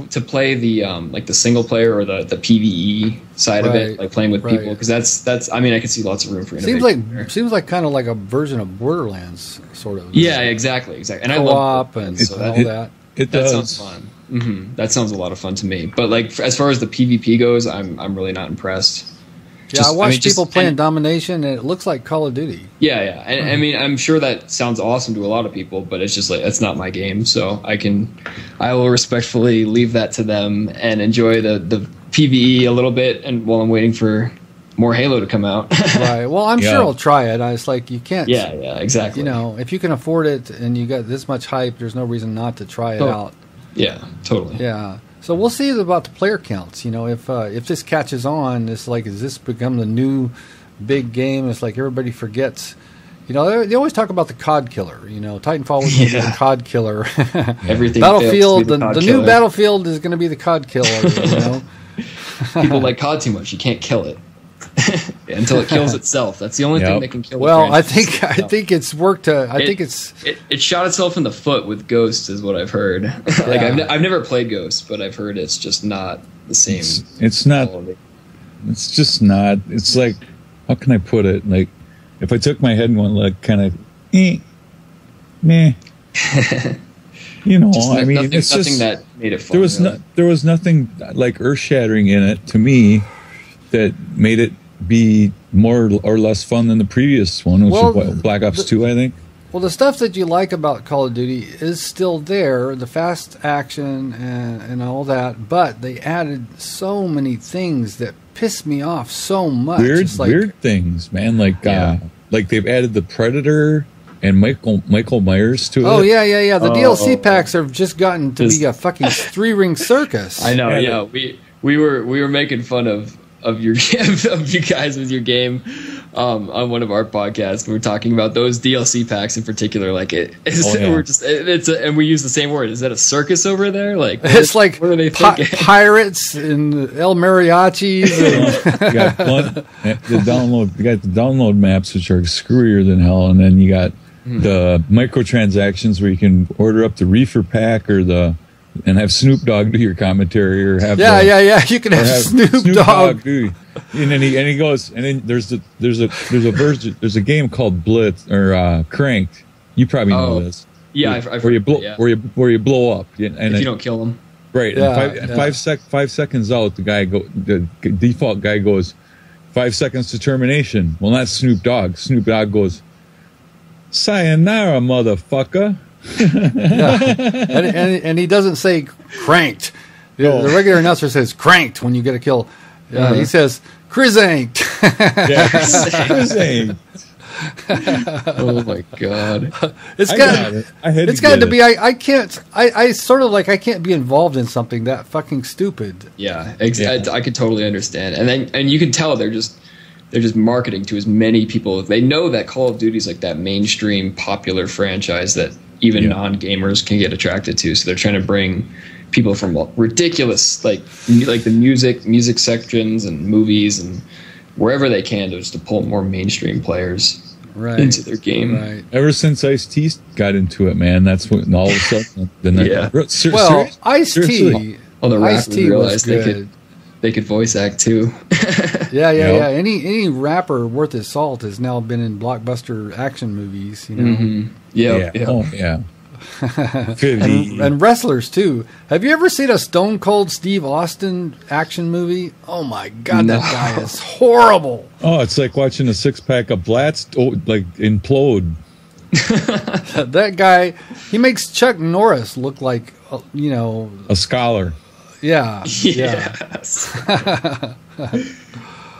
to play the the single player or the PvE side of it, like playing with people, because that's I mean, I can see lots of room for innovation. Seems like kind of like a version of Borderlands, sort of. Yeah, exactly. And I love and all that. That sounds fun. That sounds a lot of fun to me. But like as far as the PvP goes, I'm really not impressed. I watched people playing Domination, and it looks like Call of Duty. Yeah. And I mean, I'm sure that sounds awesome to a lot of people, but it's just like, that's not my game. So I will respectfully leave that to them and enjoy the PvE a little bit, and while I'm waiting for more Halo to come out. Right. Well, I'm sure I'll try it. It's like you can't. Yeah, exactly. If you can afford it and you got this much hype, there's no reason not to try it out. Yeah, totally. Yeah. So we'll see about the player counts. If this catches on, it's like, has this become the new big game? It's like everybody forgets. They always talk about the COD killer. Titanfall was the COD killer. Everything. Battlefield, the new Battlefield is going to be the COD killer. People like COD too much. You can't kill it until it kills itself. That's the only thing that can kill it. Well, I think it's worked. It shot itself in the foot with Ghosts, is what I've heard. I've never played Ghosts, but I've heard it's just not the same. It's not. It's just not. It's like, how can I put it? Like, if I took my head and went like kind of, meh. I mean, nothing, it's just that made it fun. There was nothing like earth-shattering in it to me. that made it be more or less fun than the previous one, which is what, Black Ops 2, I think. Well, the stuff that you like about Call of Duty is still there, the fast action and all that, but they added so many things that piss me off so much. Weird things, man. Like they've added the Predator and Michael Myers to it. Oh, yeah. The DLC packs have just gotten to be a fucking three-ring circus. I know, yeah. We were making fun of your of you guys with your game on one of our podcasts. We were talking about those DLC packs in particular. Like and we use the same word. Is that a circus over there? Like it's like what are they pirates and El Mariachis. You got the download maps, which are screwier than hell, and then you got the microtransactions where you can order up the reefer pack and have Snoop Dogg do your commentary, or have you can have Snoop Dogg do. And then he goes, and then there's a game called Blitz or Cranked. You probably know this. Yeah, where you blow up, and if you don't kill them. Right. Yeah, 5 seconds out, the default guy goes 5 seconds to termination. Well, that's Snoop Dogg. Snoop Dogg goes, sayonara, motherfucker. and he doesn't say cranked. The regular announcer says cranked when you get a kill. He says crizanked. Crizanked. Oh my god! It's got to be. I can't. I sort of like I can't be involved in something that fucking stupid. Yeah, exactly. I could totally understand, and you can tell they're just marketing to as many people. They know that Call of Duty is like that mainstream popular franchise that even non-gamers can get attracted to. So they're trying to bring people from ridiculous, like the music sections and movies and wherever they can to pull more mainstream players into their game. Right. Ever since Ice-T got into it, man, that's when all of a sudden. Ice-T. All the rappers realized they could voice act too. Yeah. Any rapper worth his salt has now been in blockbuster action movies, you know. Mm-hmm. Yeah. And wrestlers too. Have you ever seen a Stone Cold Steve Austin action movie? Oh my god, that guy is horrible. Oh, it's like watching a 6-pack of Blatz implode. That guy, he makes Chuck Norris look like a scholar. Yeah. Yes.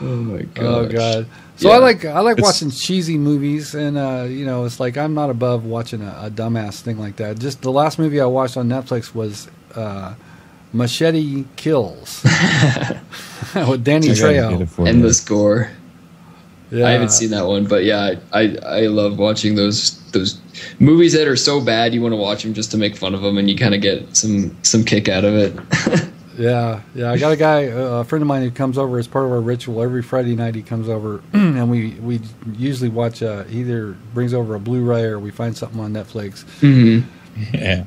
Oh my god. Oh god. So I like watching cheesy movies, and it's like I'm not above watching a dumbass thing like that. Just the last movie I watched on Netflix was Machete Kills with Danny Trejo. Endless gore. Yeah. I haven't seen that one, but yeah, I love watching those movies that are so bad you want to watch them just to make fun of them, and you kind of get some kick out of it. Yeah. I got a friend of mine who comes over as part of our ritual. Every Friday night he comes over, and we usually watch. Either brings over a Blu-ray or we find something on Netflix. Mm-hmm. Yeah.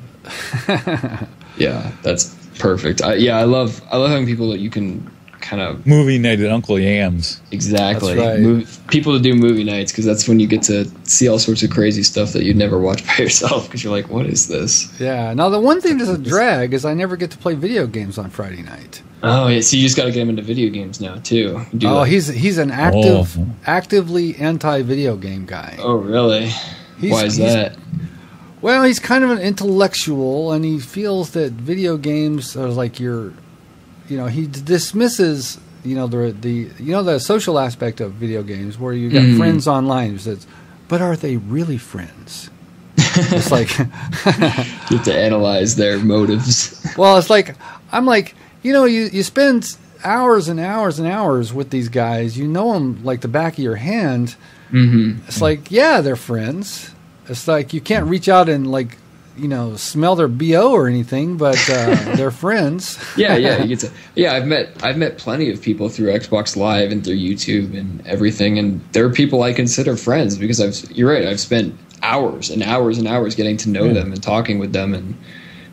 Yeah, that's perfect. I love having people that you can kind of movie night at Uncle Yam's. Exactly. That's right. People to do movie nights, because that's when you get to see all sorts of crazy stuff that you'd never watch by yourself, because you're like, what is this? Yeah. Now the one thing that's a drag is I never get to play video games on Friday night. Oh yeah, so you just got to get him into video games now too. He's an actively anti-video game guy. Oh really? Why is that? Well, he's kind of an intellectual, and he feels that video games are like he dismisses, the social aspect of video games, where you got friends online who says, but are they really friends? It's like you have to analyze their motives. Well, it's like I'm like, you spend hours and hours and hours with these guys. You know them like the back of your hand. Mm-hmm. It's like, yeah, they're friends. It's like you can't reach out and like, smell their BO or anything, but they're friends. Yeah, you get to. Yeah, I've met plenty of people through Xbox Live and through YouTube and everything, and there are people I consider friends because you're right. I've spent hours and hours and hours getting to know them and talking with them, and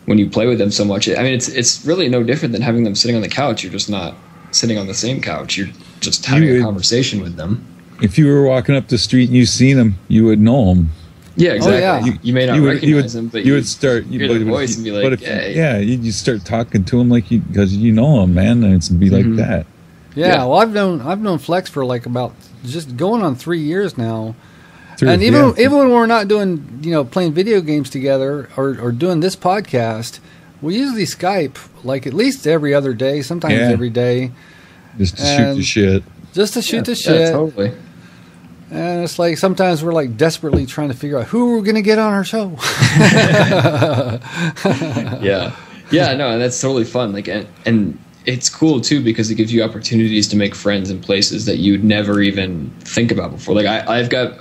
when you play with them so much, I mean, it's really no different than having them sitting on the couch. You're just not sitting on the same couch. You're just having a conversation with them. If you were walking up the street and you seen them, you would know them. Yeah, exactly. Oh, yeah. You may not recognize them, but you would start. Hear the voice and be like, you start talking to them because you know them, man, and it's be like that. Yeah, well, I've known Flex for like about just going on 3 years now. And even when we're not doing, playing video games together or doing this podcast, we usually Skype like at least every other day, sometimes every day. Just to shoot the shit. Just to shoot the shit. Yeah, totally. And it's like sometimes we're like desperately trying to figure out who we're going to get on our show. No, and that's totally fun. Like, and it's cool too because it gives you opportunities to make friends in places that you'd never even think about before. Like I've got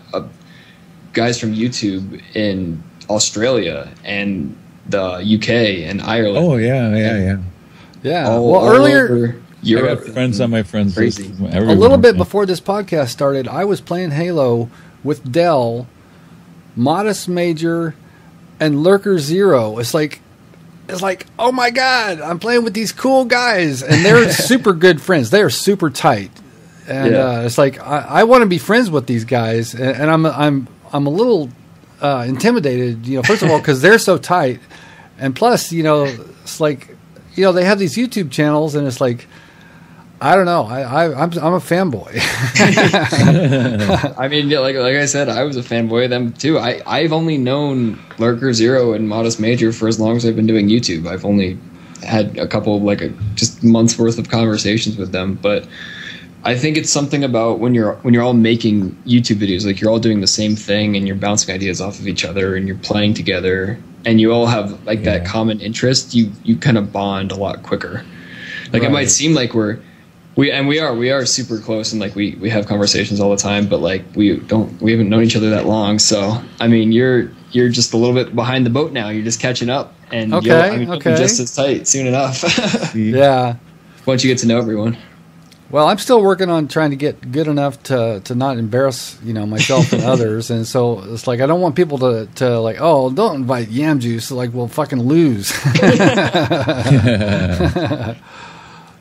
guys from YouTube in Australia and the UK and Ireland. Oh yeah. Well, earlier I got friends on my friends list. A little bit before this podcast started, I was playing Halo with Dell, Modest Major, and Lurker Zero. It's like, oh my God, I'm playing with these cool guys, and they're super good friends. They are super tight, and it's like I want to be friends with these guys, and I'm a little intimidated. First of all, because they're so tight, and plus, it's like, they have these YouTube channels, and it's like, I don't know, I'm a fanboy. I mean, like I said, I was a fanboy of them too. I've only known Lurker Zero and Modest Major for as long as I've been doing YouTube. I've only had a couple just months worth of conversations with them, but I think it's something about when you're all making YouTube videos, like you're all doing the same thing and you're bouncing ideas off of each other and you're playing together and you all have that common interest. You kind of bond a lot quicker. Like It might seem like we are super close and like we have conversations all the time, but like we haven't known each other that long. So I mean, you're just a little bit behind the boat now. You're just catching up, and you'll be just as tight soon enough. Yeah. Once you get to know everyone. Well, I'm still working on trying to get good enough to not embarrass, myself and others. And so it's like, I don't want people to like, oh, don't invite Yam Juice. Like, we'll fucking lose.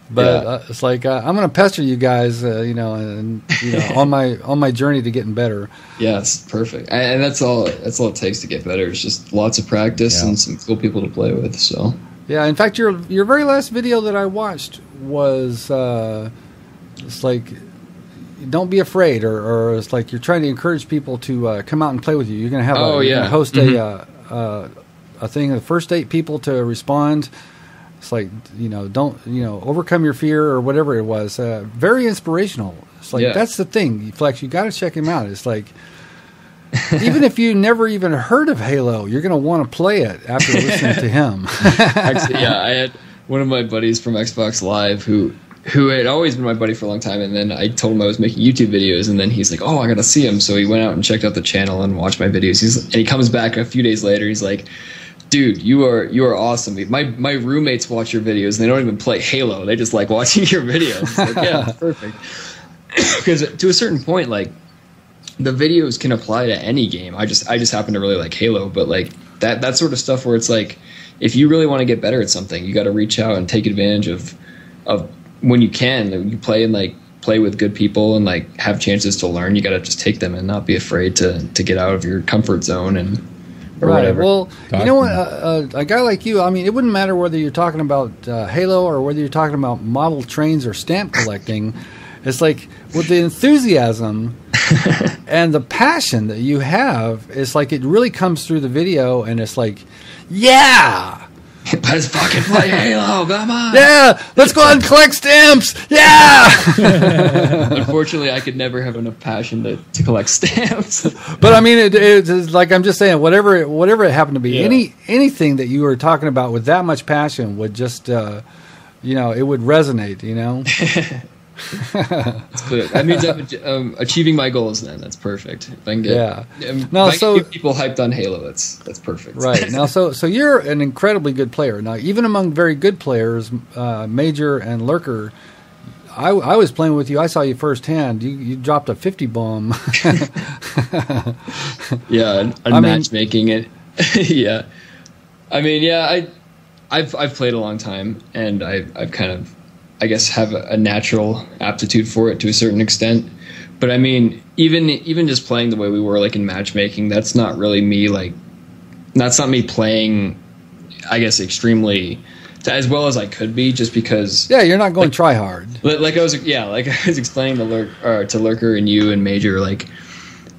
But it's like, I'm going to pester you guys, on my journey to getting better. Yes, perfect. And that's all it takes to get better. It's just lots of practice and some cool people to play with. So yeah, in fact, your very last video that I watched was it's like, don't be afraid, or it's like you're trying to encourage people to come out and play with you. You're going to have host a thing of first 8 people to respond. It's like, don't, overcome your fear or whatever it was. Very inspirational. It's like, that's the thing, Flex, you got to check him out. It's like, even if you never even heard of Halo, you're going to want to play it after listening to him. Actually, I had one of my buddies from Xbox Live who had always been my buddy for a long time, and then I told him I was making YouTube videos, and then he's like, oh, I got to see him. So he went out and checked out the channel and watched my videos. And he comes back a few days later, he's like, dude, you are awesome. My roommates watch your videos, and they don't even play Halo. They just like watching your videos. Like, yeah, it's perfect. Because to a certain point, like, the videos can apply to any game. I just happen to really like Halo, but like that sort of stuff where it's like, if you really want to get better at something, you got to reach out and take advantage of when you can. You play and like play with good people and like have chances to learn. You got to just take them and not be afraid to get out of your comfort zone and. Right. Whatever. Well, you know what? A guy like you, I mean, it wouldn't matter whether you're talking about Halo or whether you're talking about model trains or stamp collecting. It's like with the enthusiasm and the passion that you have, it's like it really comes through the video, and it's like, yeah. Let's fucking play Halo, come on. Yeah, let's go out and collect stamps. Yeah. Unfortunately, I could never have enough passion to collect stamps. But I mean, it's like, I'm just saying, whatever it happened to be, anything that you were talking about with that much passion would just, it would resonate, That's clear. That means I'm achieving my goals. Then that's perfect. If I can get, get people hyped on Halo, that's perfect. Right. Now, so you're an incredibly good player. Now, even among very good players, Major and Lurker, I was playing with you. I saw you firsthand. You dropped a 50 bomb. Yeah, matchmaking it. Yeah. I mean, yeah, I've played a long time, and I've kind of, I guess, have a natural aptitude for it to a certain extent. But I mean, even just playing the way we were, like in matchmaking, that's not really me. Like, that's not me playing, I guess, extremely as well as I could be, just because. Yeah, you're not going try hard. Like I was explaining to Lurker and you and Major, like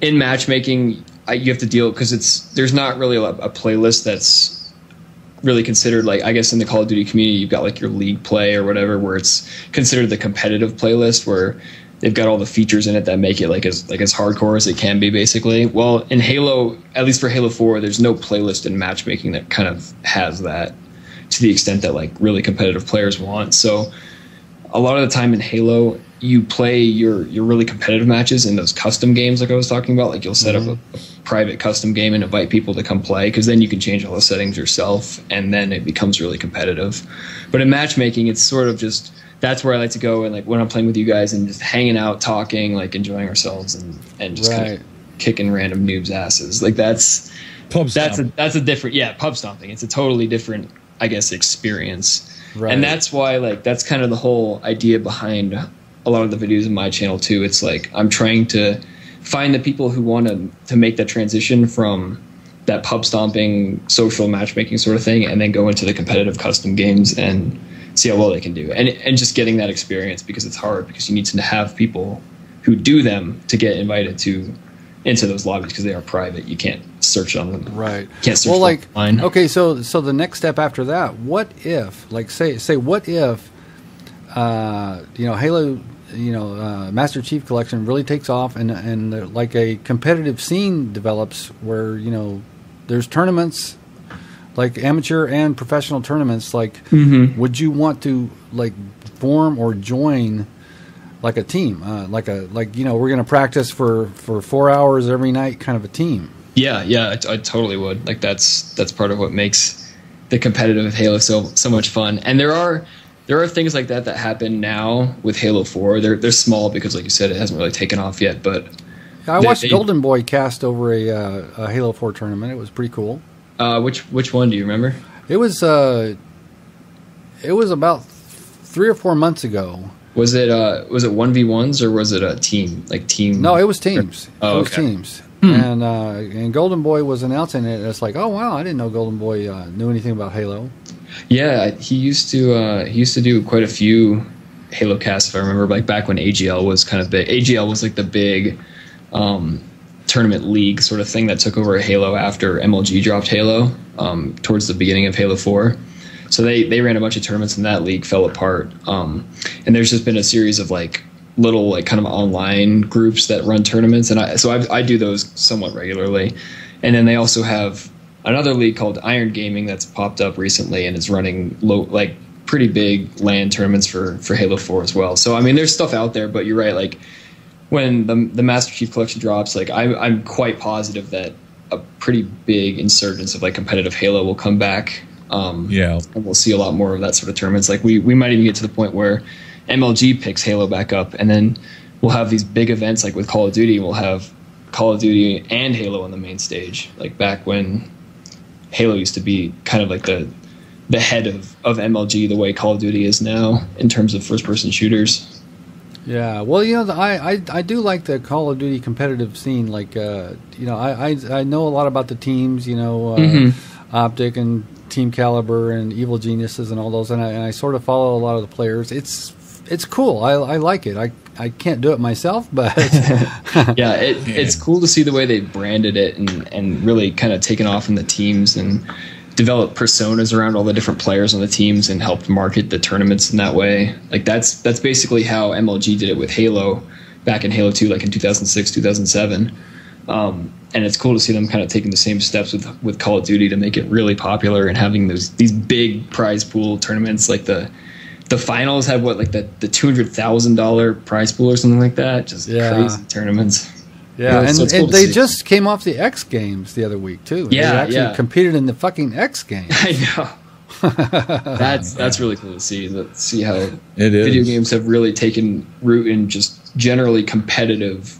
in matchmaking, you have to deal because there's not really a playlist that's really considered, like, I guess in the Call of Duty community, you've got like your league play or whatever, where it's considered the competitive playlist, where they've got all the features in it that make it like as hardcore as it can be, basically. Well, in Halo, at least for Halo 4, there's no playlist in matchmaking that kind of has that to the extent that like really competitive players want. So a lot of the time in Halo, you play your really competitive matches in those custom games like I was talking about. Like you'll set up a private custom game and invite people to come play, because then you can change all the settings yourself and then it becomes really competitive. But in matchmaking, it's sort of just, that's where I like to go, and like when I'm playing with you guys and just hanging out, talking, like enjoying ourselves and just kind of kicking random noobs' asses. Like that's a different pub stomping. It's a totally different, I guess, experience. Right. And that's why, like, that's kind of the whole idea behind a lot of the videos in my channel too. It's like I'm trying to find the people who want to make that transition from that pub stomping, social matchmaking sort of thing, and then go into the competitive custom games and see how well they can do. And just getting that experience, because it's hard, because you need to have people who do them to get invited into those lobbies, because they are private. You can't search on them. Right. You can't search online. Okay, so the next step after that, what if, like, say what if Halo, Master Chief Collection really takes off and like a competitive scene develops where, there's tournaments, like amateur and professional tournaments, like would you want to like form or join like a team, we're going to practice for 4 hours every night kind of a team? Yeah, I totally would. Like that's part of what makes the competitive Halo so much fun. And there are things like that happen now with Halo 4. They're small because, like you said, it hasn't really taken off yet. But I watched Golden Boy cast over a Halo 4 tournament. It was pretty cool. Which one do you remember? It was about 3 or 4 months ago. Was it 1v1s or was it a team? Like team? No, it was teams. Oh, it was teams. And Golden Boy was announcing it. It's like, oh wow, I didn't know Golden Boy knew anything about Halo. Yeah, he used to do quite a few Halo casts, if I remember, like back when AGL was kind of big. AGL was like the big tournament league sort of thing that took over Halo after MLG dropped Halo towards the beginning of Halo 4. So they ran a bunch of tournaments and that league fell apart. And there's just been a series of like little like kind of online groups that run tournaments, and I do those somewhat regularly. And then they also have another league called Iron Gaming that's popped up recently and is running pretty big LAN tournaments for Halo 4 as well. So I mean, there's stuff out there, but you're right. Like when the Master Chief Collection drops, like I'm quite positive that a pretty big insurgence of like competitive Halo will come back. And we'll see a lot more of that sort of tournaments. Like we might even get to the point where MLG picks Halo back up, and then we'll have these big events like with Call of Duty. We'll have Call of Duty and Halo on the main stage, like back when Halo used to be kind of like the head of MLG, the way Call of Duty is now in terms of first-person shooters. Yeah, well, I do like the Call of Duty competitive scene. Like, I know a lot about the teams, Optic and Team Caliber and Evil Geniuses and all those, and I sort of follow a lot of the players. It's cool. I like it. I can't do it myself, but it's cool to see the way they branded it and really kind of taken off in the teams and developed personas around all the different players on the teams and helped market the tournaments in that way. Like that's basically how MLG did it with Halo back in Halo 2, like in 2006, 2007. And it's cool to see them kind of taking the same steps with Call of Duty to make it really popular and having these big prize pool tournaments. Like the finals have the $200,000 prize pool or something like that. Just crazy tournaments. Yeah, and they just came off the X Games the other week too. They actually competed in the fucking X Games. I know. That's really cool to see how video games have really taken root in just generally competitive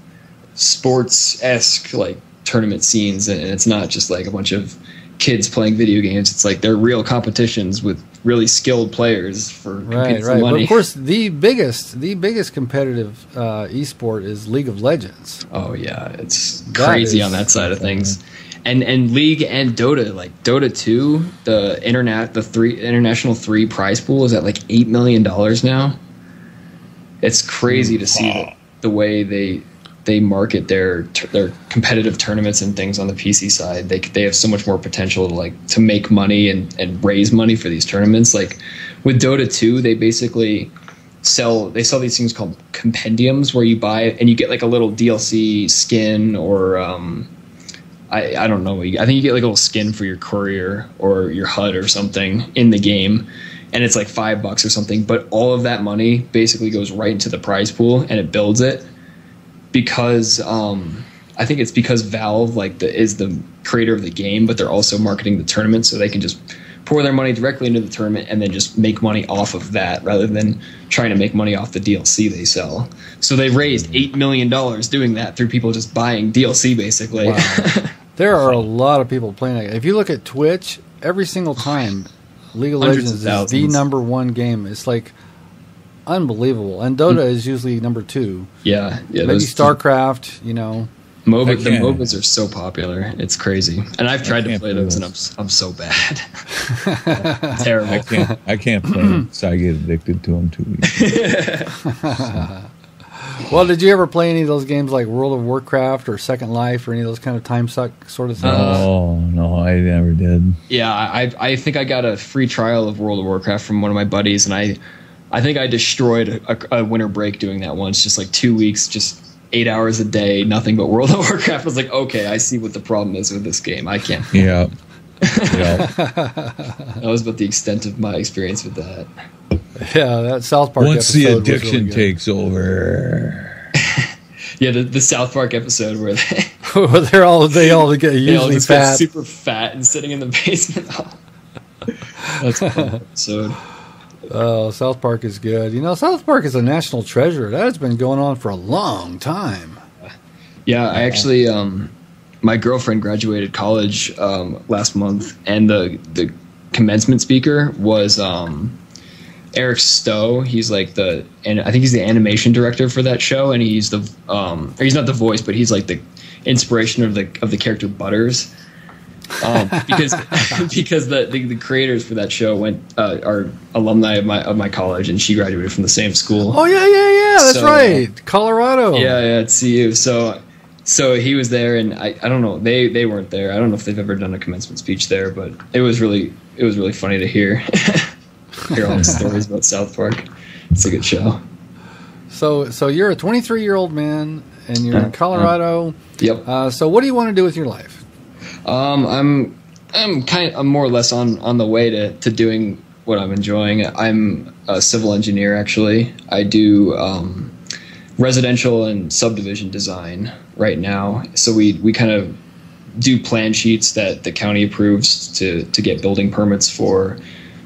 sports-esque like tournament scenes, and it's not just like a bunch of kids playing video games. It's like they're real competitions with really skilled players for competing for money. But of course, the biggest competitive esport is League of Legends. Oh yeah, it's crazy on that side of things. and League and Dota, like Dota 2, the international 3 prize pool is at like $8 million now. It's crazy to see the way they market their competitive tournaments and things on the PC side. They have so much more potential to make money and raise money for these tournaments. Like with Dota 2, they basically sell these things called compendiums, where you buy it and you get like a little DLC skin, or I don't know. I think you get like a little skin for your courier or your HUD or something in the game, and it's like $5 or something. But all of that money basically goes right into the prize pool, and it builds it, because I think it's because Valve is the creator of the game, but they're also marketing the tournament, so they can just pour their money directly into the tournament and then just make money off of that, rather than trying to make money off the DLC they sell. So they raised $8 million doing that through people just buying DLC, basically. Wow. There are a lot of people playing it. If you look at Twitch, every single time League of Legends is the #1 game. It's like unbelievable. And Dota is usually number 2. Yeah. Maybe StarCraft, you know. The MOBAs are so popular. It's crazy. And I've tried to play those, and I'm so bad. Terrible. I can't play them, so I get addicted to them too easy. Well, did you ever play any of those games like World of Warcraft or Second Life or any of those kind of time suck sort of things? Oh, no, I never did. Yeah, I think I got a free trial of World of Warcraft from one of my buddies, and I think I destroyed a winter break doing that once, just like 2 weeks, just 8 hours a day, nothing but World of Warcraft. I was like, okay, I see what the problem is with this game. I can't. Yeah. That was about the extent of my experience with that. Yeah, that South Park Once episode the addiction was really takes over. Yeah, the South Park episode where they all get usually fat, get super fat, and sitting in the basement. That's a fun episode. Oh, South Park is good. You know, South Park is a national treasure. That has been going on for a long time. Yeah, I actually, my girlfriend graduated college last month, and the commencement speaker was Eric Stowe. He's like and I think he's the animation director for that show, and he's he's not the voice, but he's like the inspiration of the character Butters. Because the creators for that show are alumni of my college, and she graduated from the same school. Oh yeah, that's right, Colorado. Yeah, at CU. So he was there, and I don't know, they weren't there. I don't know if they've ever done a commencement speech there, but it was really funny to hear all the stories about South Park. It's a good show. So you're a 23-year-old man, and you're in Colorado. Yep. So what do you want to do with your life? I'm more or less on the way to doing what I'm enjoying. I'm a civil engineer, actually. I do residential and subdivision design right now. So we kind of do plan sheets that the county approves to get building permits for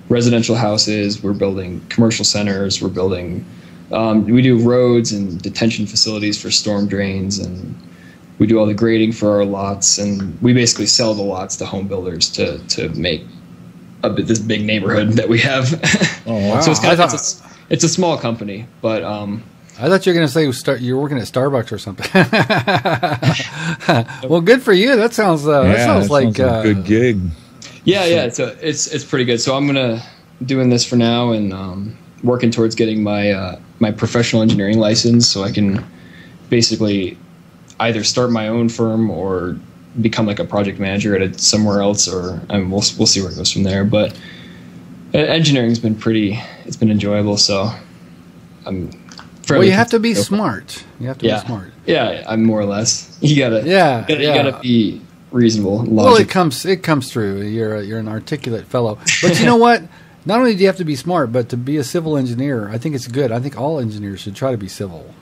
residential houses. We're building commercial centers. We're building we do roads and detention facilities for storm drains, and we do all the grading for our lots, and we basically sell the lots to home builders to make this big neighborhood that we have. Oh, wow. So it's a small company, but I thought you were going to say you're working at Starbucks or something. Well, good for you. That sounds like a good gig. Yeah. So it's pretty good. So I'm doing this for now, and working towards getting my professional engineering license, so I can basically either start my own firm or become like a project manager at somewhere else, or we'll see where it goes from there. But engineering's been it's been enjoyable, so I'm fairly. Well, you have to be smart. You have to be smart. Yeah, I'm more or less. You gotta be reasonable. Logic. Well, it comes through. You're an articulate fellow. But you know what? Not only do you have to be smart, but to be a civil engineer, I think it's good. I think all engineers should try to be civil.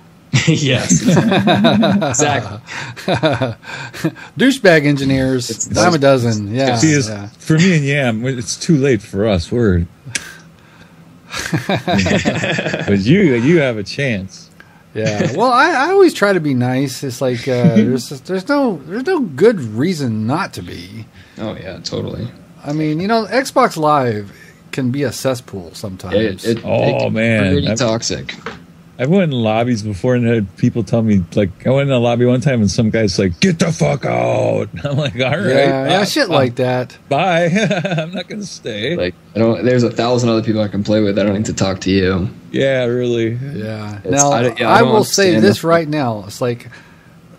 Yes, exactly. Douchebag engineers, dime a dozen. Yeah, See, for me and Yam, it's too late for us. But you have a chance. Yeah. Well, I always try to be nice. It's like there's no good reason not to be. Oh yeah, totally. I mean, Xbox Live can be a cesspool sometimes. Man, pretty toxic. I've went in lobbies before and had people tell me, like, I went in a lobby one time and some guy's like, "Get the fuck out!" I'm like, "All right, yeah, shit like that. Bye. I'm not gonna stay." Like, there's 1,000 other people I can play with. I don't need to talk to you. Yeah, really. Yeah. Now I will say this right now. It's like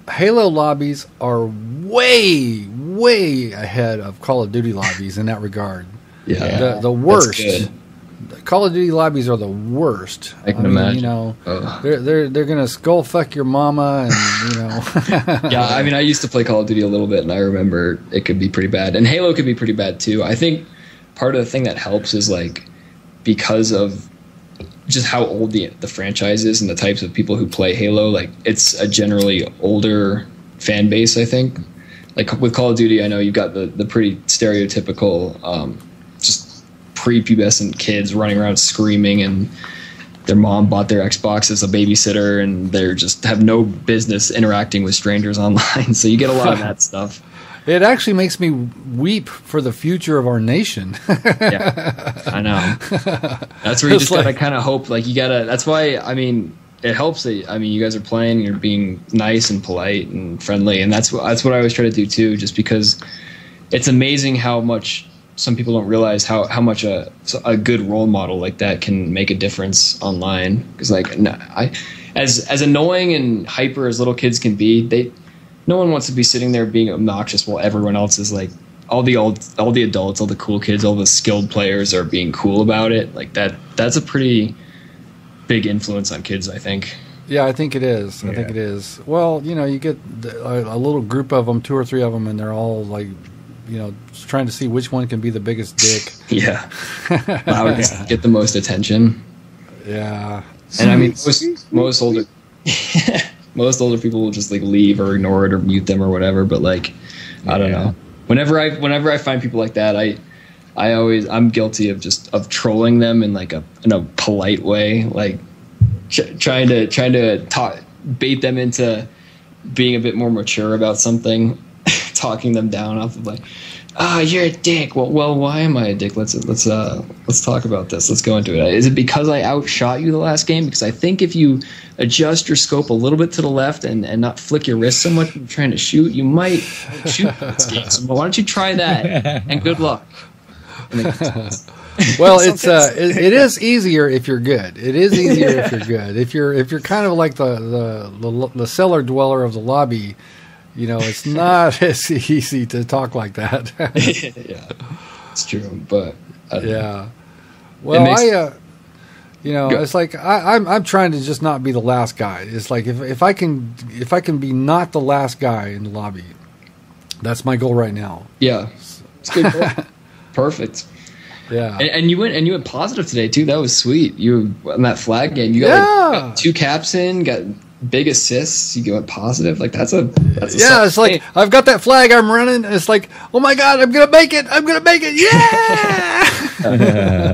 Halo lobbies are way ahead of Call of Duty lobbies in that regard. Yeah, the worst. Call of Duty lobbies are the worst. I can imagine. You know, they're gonna skull fuck your mama, and you know. Yeah, I mean, I used to play Call of Duty a little bit, and I remember it could be pretty bad, and Halo could be pretty bad too. I think part of the thing that helps is like because of just how old the franchise is and the types of people who play Halo. Like, it's a generally older fan base. I think, like with Call of Duty, I know you've got the pretty stereotypical, just prepubescent kids running around screaming, and their mom bought their Xbox as a babysitter, and they're just have no business interacting with strangers online. So you get a lot of that stuff. It actually makes me weep for the future of our nation. Yeah, I know. That's where you just gotta kind of hope. Like, you gotta. That's why, I mean, it helps that, I mean, you guys are playing, you're being nice and polite and friendly, and that's what I always try to do too. Just because it's amazing how much some people don't realize how much a good role model like that can make a difference online. Because like, as annoying and hyper as little kids can be, no one wants to be sitting there being obnoxious while everyone else is like, all the adults, all the cool kids, all the skilled players are being cool about it. Like that's a pretty big influence on kids, I think. Yeah, I think it is. Yeah. I think it is. Well, you know, you get a little group of them, 2 or 3 of them, and they're all like, you know, trying to see which one can be the biggest dick. Yeah. Loudest, get the most attention. Yeah. And I mean, most older people will just like leave or ignore it or mute them or whatever. But like, I don't know. Whenever I find people like that, I'm guilty of trolling them in like in a polite way, like trying to bait them into being a bit more mature about something. Talking them down off of like, you're a dick. Well, why am I a dick? Let's talk about this. Let's go into it. Is it because I outshot you the last game? Because I think if you adjust your scope a little bit to the left and not flick your wrist so much when you're trying to shoot, you might shoot this game. So why don't you try that? And good luck. Well, it is easier if you're good. It is easier if you're good. If you're kind of like the cellar dweller of the lobby. You know, it's not as easy to talk like that. Yeah, it's true. But yeah, well, you know, it's like I'm trying to just not be the last guy. It's like if I can be not the last guy in the lobby, that's my goal right now. Yeah, it's good. Perfect. Yeah, and you went positive today too. That was sweet. You on that flag game. You got 2 caps in. Got big assists. You went positive. Like that's a it's like I've got that flag. I'm running. It's like, oh my god, I'm gonna make it. Yeah.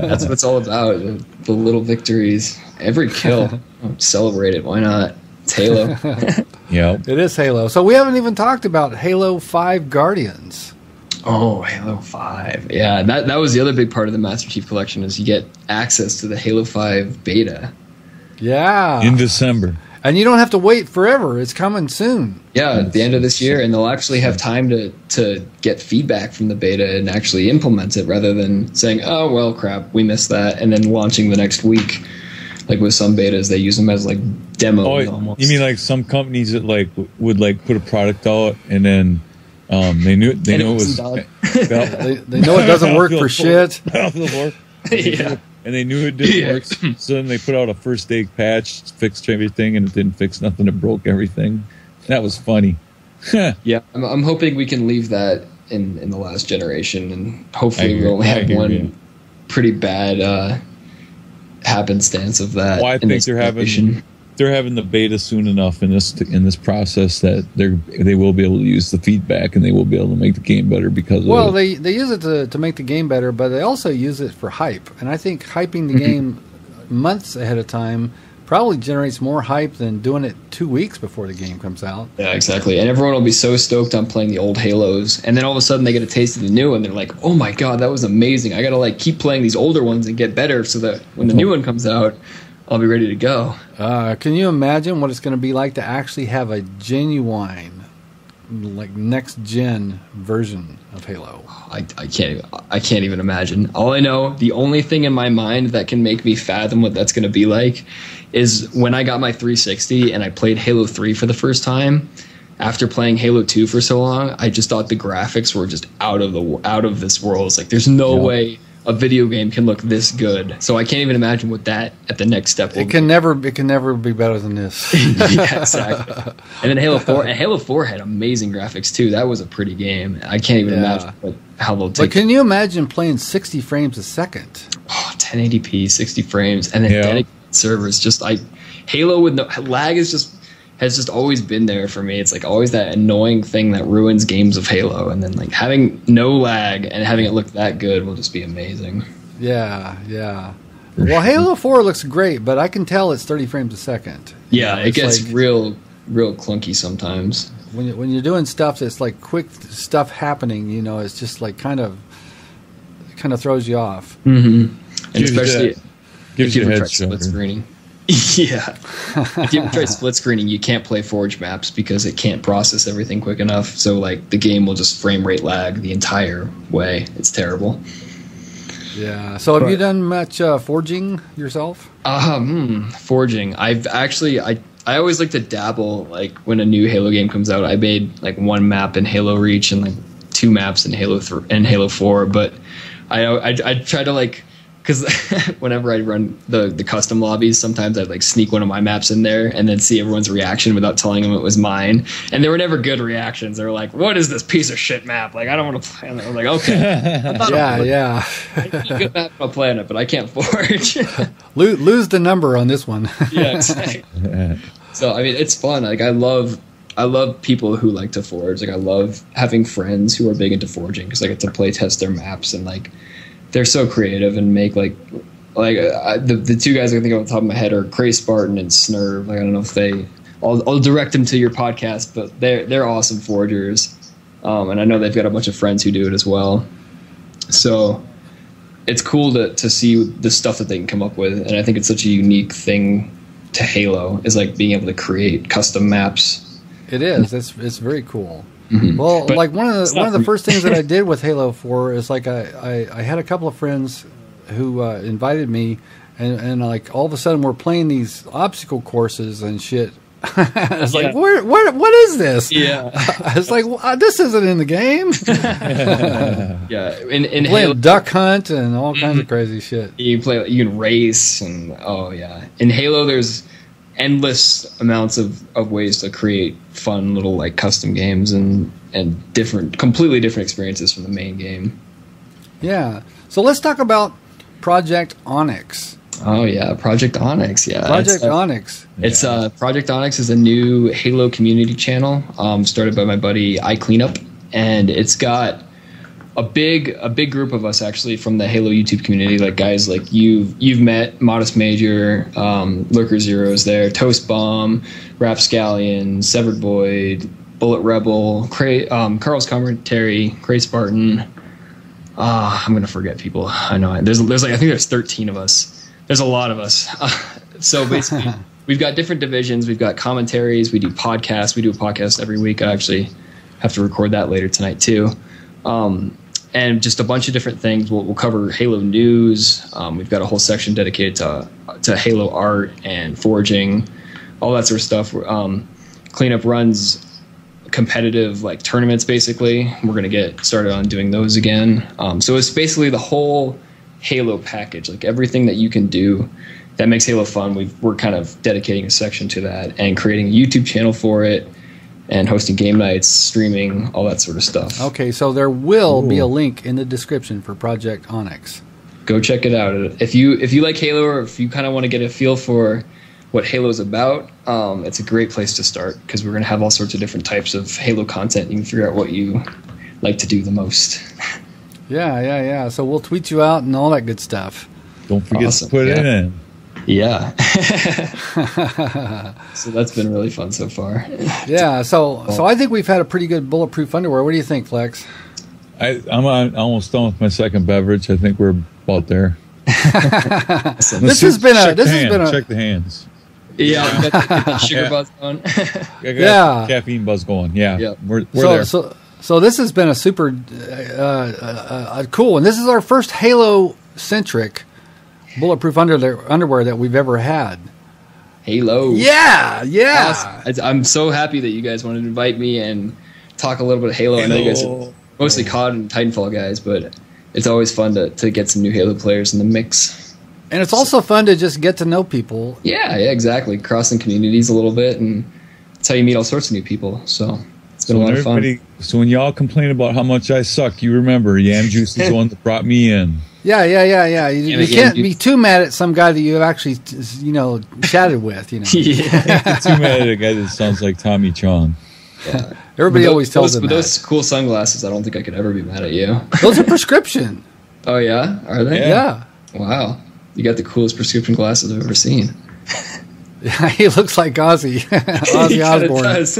That's what it's all about. The little victories. Every kill. Celebrate it. Why not? It's Halo. Yeah, it is Halo. So we haven't even talked about Halo 5 Guardians. Oh, Halo 5. Yeah, that was the other big part of the Masterchief collection is you get access to the Halo 5 beta. Yeah. In December. And you don't have to wait forever. It's coming soon. Yeah, at the end of this year, and they'll actually have time to get feedback from the beta and actually implement it rather than saying, oh, well, crap, we missed that, and then launching the next week. Like with some betas, they use them as like demos almost. You mean like some companies that like would like put a product out and then they know it was they know it doesn't work for shit. Yeah. And they knew it didn't work, so then they put out a first day patch, fixed everything, and it didn't fix nothing. It broke everything. That was funny. Yeah, I'm hoping we can leave that in the last generation, and hopefully we only have one pretty bad happenstance of that. Well, I think they're having the beta soon enough in this process that they will be able to use the feedback and they will be able to make the game better because of they use it to make the game better, but they also use it for hype. And I think hyping the game months ahead of time probably generates more hype than doing it 2 weeks before the game comes out. Yeah, exactly. And everyone will be so stoked on playing the old Halos, and then all of a sudden they get a taste of the new, and they're like, "Oh my god, that was amazing! I gotta like keep playing these older ones and get better, so that when the new one comes out, I'll be ready to go. Can you imagine what it's going to be like to actually have a genuine, like, next gen version of Halo? I can't even imagine. All I know, the only thing in my mind that can make me fathom what that's going to be like is when I got my 360 and I played Halo 3 for the first time. After playing Halo 2 for so long, I just thought the graphics were just out of this world. It's like there's no way a video game can look this good. So I can't even imagine what that at the next step will be. It can never be better than this. Yeah, exactly. And then Halo 4 had amazing graphics too. That was a pretty game. I can't even imagine how they'll take. But can you imagine playing 60 frames a second? Oh, 1080p, 60 frames, and then dedicated servers. Halo with no lag has just always been there for me. It's like always that annoying thing that ruins games of Halo, and then like having no lag and having it look that good will just be amazing. Yeah. Well, Halo 4 looks great, but I can tell it's 30 frames a second. Yeah, it gets like, real clunky sometimes. When you're doing stuff that's like quick stuff happening, it's just like kind of throws you off. Mm-hmm. And especially gives you a head split screening. Yeah. If you ever try split screening, you can't play Forge maps because it can't process everything quick enough. So like the game will just frame rate lag the entire way. It's terrible. Yeah. So have you done much forging yourself? Forging. I've actually I always like to dabble. Like when a new Halo game comes out, I made like one map in Halo Reach and like two maps in Halo 3 and Halo 4. But I try to like. Because whenever I run the custom lobbies, sometimes I'd like sneak one of my maps in there and then see everyone's reaction without telling them it was mine. And they were never good reactions. They were like, "What is this piece of shit map? Like, I don't want to play on it." I was like, "Okay, yeah. Good map, I'll play on it, but I can't forge." Lose the number on this one. Yeah, exactly. So I mean, it's fun. Like I love people who like to forge. Like I love having friends who are big into forging because I get to play test their maps and like. They're so creative and make the two guys I can think of off the top of my head are Cray Spartan and Snurv. Like I don't know if I'll direct them to your podcast, but they're awesome forgers, and I know they've got a bunch of friends who do it as well. So it's cool to see the stuff that they can come up with, and I think it's such a unique thing to Halo is like being able to create custom maps. It is. It's very cool. Mm-hmm. Well, but like one of the first things that I did with Halo 4 is like I had a couple of friends who invited me, and like all of a sudden we're playing these obstacle courses and shit. I was like, what is this? Yeah, I was like, this isn't in the game. Yeah, in Halo, duck hunt and all kinds of crazy shit. You can race and in Halo there's endless amounts of ways to create fun little like custom games and completely different experiences from the main game. Yeah. So let's talk about Project Onyx. Oh yeah, Project Onyx. Yeah, Project Onyx. It's Project Onyx is a new Halo community channel started by my buddy iCleanup, and it's got a big group of us actually from the Halo YouTube community, like guys like you've met Modest Major, Lurker Zero's there, Toast Bomb, Rapscallion, Severed Void, Bullet Rebel, Carl's Commentary, Cray Spartan. I'm gonna forget people. I know there's like I think there's 13 of us. There's a lot of us. So basically, we've got different divisions. We've got commentaries. We do podcasts. We do a podcast every week. I actually have to record that later tonight too. And just a bunch of different things. We'll cover Halo news. We've got a whole section dedicated to Halo art and forging, all that sort of stuff. Cleanup runs competitive like tournaments. Basically, we're going to get started on doing those again. So it's basically the whole Halo package, like everything that you can do that makes Halo fun. We're kind of dedicating a section to that and creating a YouTube channel for it. And hosting game nights, streaming, all that sort of stuff. Okay, so there will be a link in the description for Project Onyx. Go check it out. If you like Halo, or if you kind of want to get a feel for what Halo's about, it's a great place to start because we're going to have all sorts of different types of Halo content. You can figure out what you like to do the most. Yeah. So we'll tweet you out and all that good stuff. Don't forget to put it in. Yeah. So that's been really fun so far. Yeah, so I think we've had a pretty good Bulletproof Underwear. What do you think, Flex? I'm almost done with my second beverage. I think we're about there. This has been a check the hands. Yeah, we got the sugar buzz going. Caffeine buzz going. Yeah. We're there. So this has been a super cool, and this is our first Halo-centric bulletproof underwear that we've ever had. Halo. Yeah. Awesome. I'm so happy that you guys wanted to invite me and talk a little bit of Halo. I know you guys are mostly COD and Titanfall guys, but it's always fun to get some new Halo players in the mix. And it's also fun to just get to know people. Yeah, exactly. Crossing communities a little bit, and that's how you meet all sorts of new people. So it's been a lot of fun. So when y'all complain about how much I suck, you remember Yam Juice is the one that brought me in. Yeah. You can't be too mad at some guy that you have actually, chatted with. Yeah. Too mad at a guy that sounds like Tommy Chong. Yeah. Everybody always tells them that. With those cool sunglasses, I don't think I could ever be mad at you. Those are prescription. Oh, yeah? Are they? Yeah. Wow. You got the coolest prescription glasses I've ever seen. Yeah, he looks like Ozzy. Ozzy Osbourne. Does.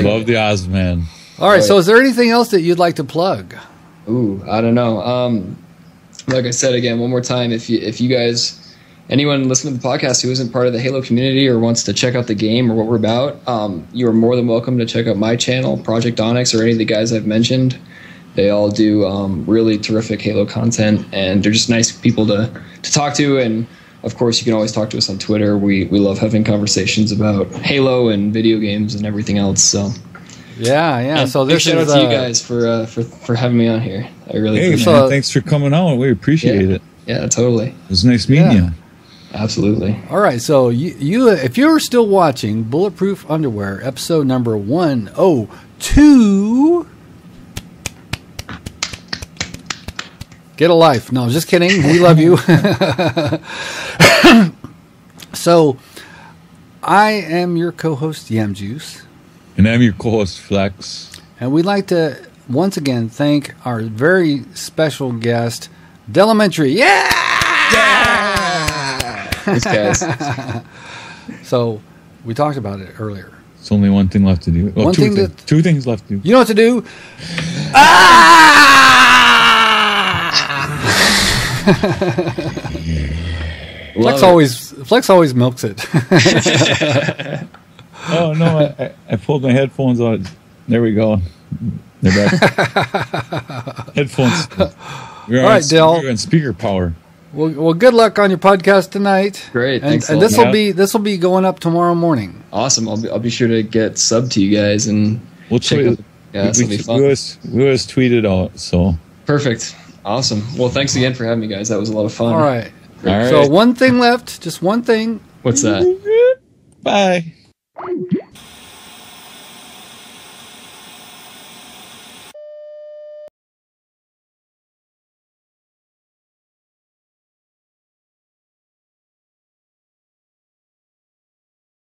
Love the Oz man. All right, so is there anything else that you'd like to plug? Ooh, I don't know. Like I said again, one more time, if you guys, anyone listening to the podcast who isn't part of the Halo community or wants to check out the game or what we're about, you are more than welcome to check out my channel, Project Onyx, or any of the guys I've mentioned. They all do really terrific Halo content, and they're just nice people to talk to. And of course, you can always talk to us on Twitter. We love having conversations about Halo and video games and everything else. So. Yeah. So big shout out to you guys for having me on here. I really appreciate it. Thanks for coming on. We appreciate it. Yeah, totally. It was nice meeting you. Absolutely. All right. So you if you're still watching Bulletproof Underwear, episode number 102, get a life. No, just kidding. We love you. So I am your co-host, Yam Juice. And I'm your co-host, Flex. And we'd like to, once again, thank our very special guest, Delementary. Yeah! Thanks, guys. So, we talked about it earlier. It's only one thing left to do. Well, two things left to do. You know what to do? Flex always milks it. Oh, no, I pulled my headphones out. There we go. They're back. Headphones. All right, Del. We're on speaker power. Well, good luck on your podcast tonight. Great, and, thanks. And this will be going up tomorrow morning. Awesome. I'll be sure to get sub to you guys and we'll check it. Yeah, this will be fun. We always tweet it out. So perfect. Awesome. Well, thanks again for having me, guys. That was a lot of fun. All right. So one thing left. Just one thing. What's that? Bye.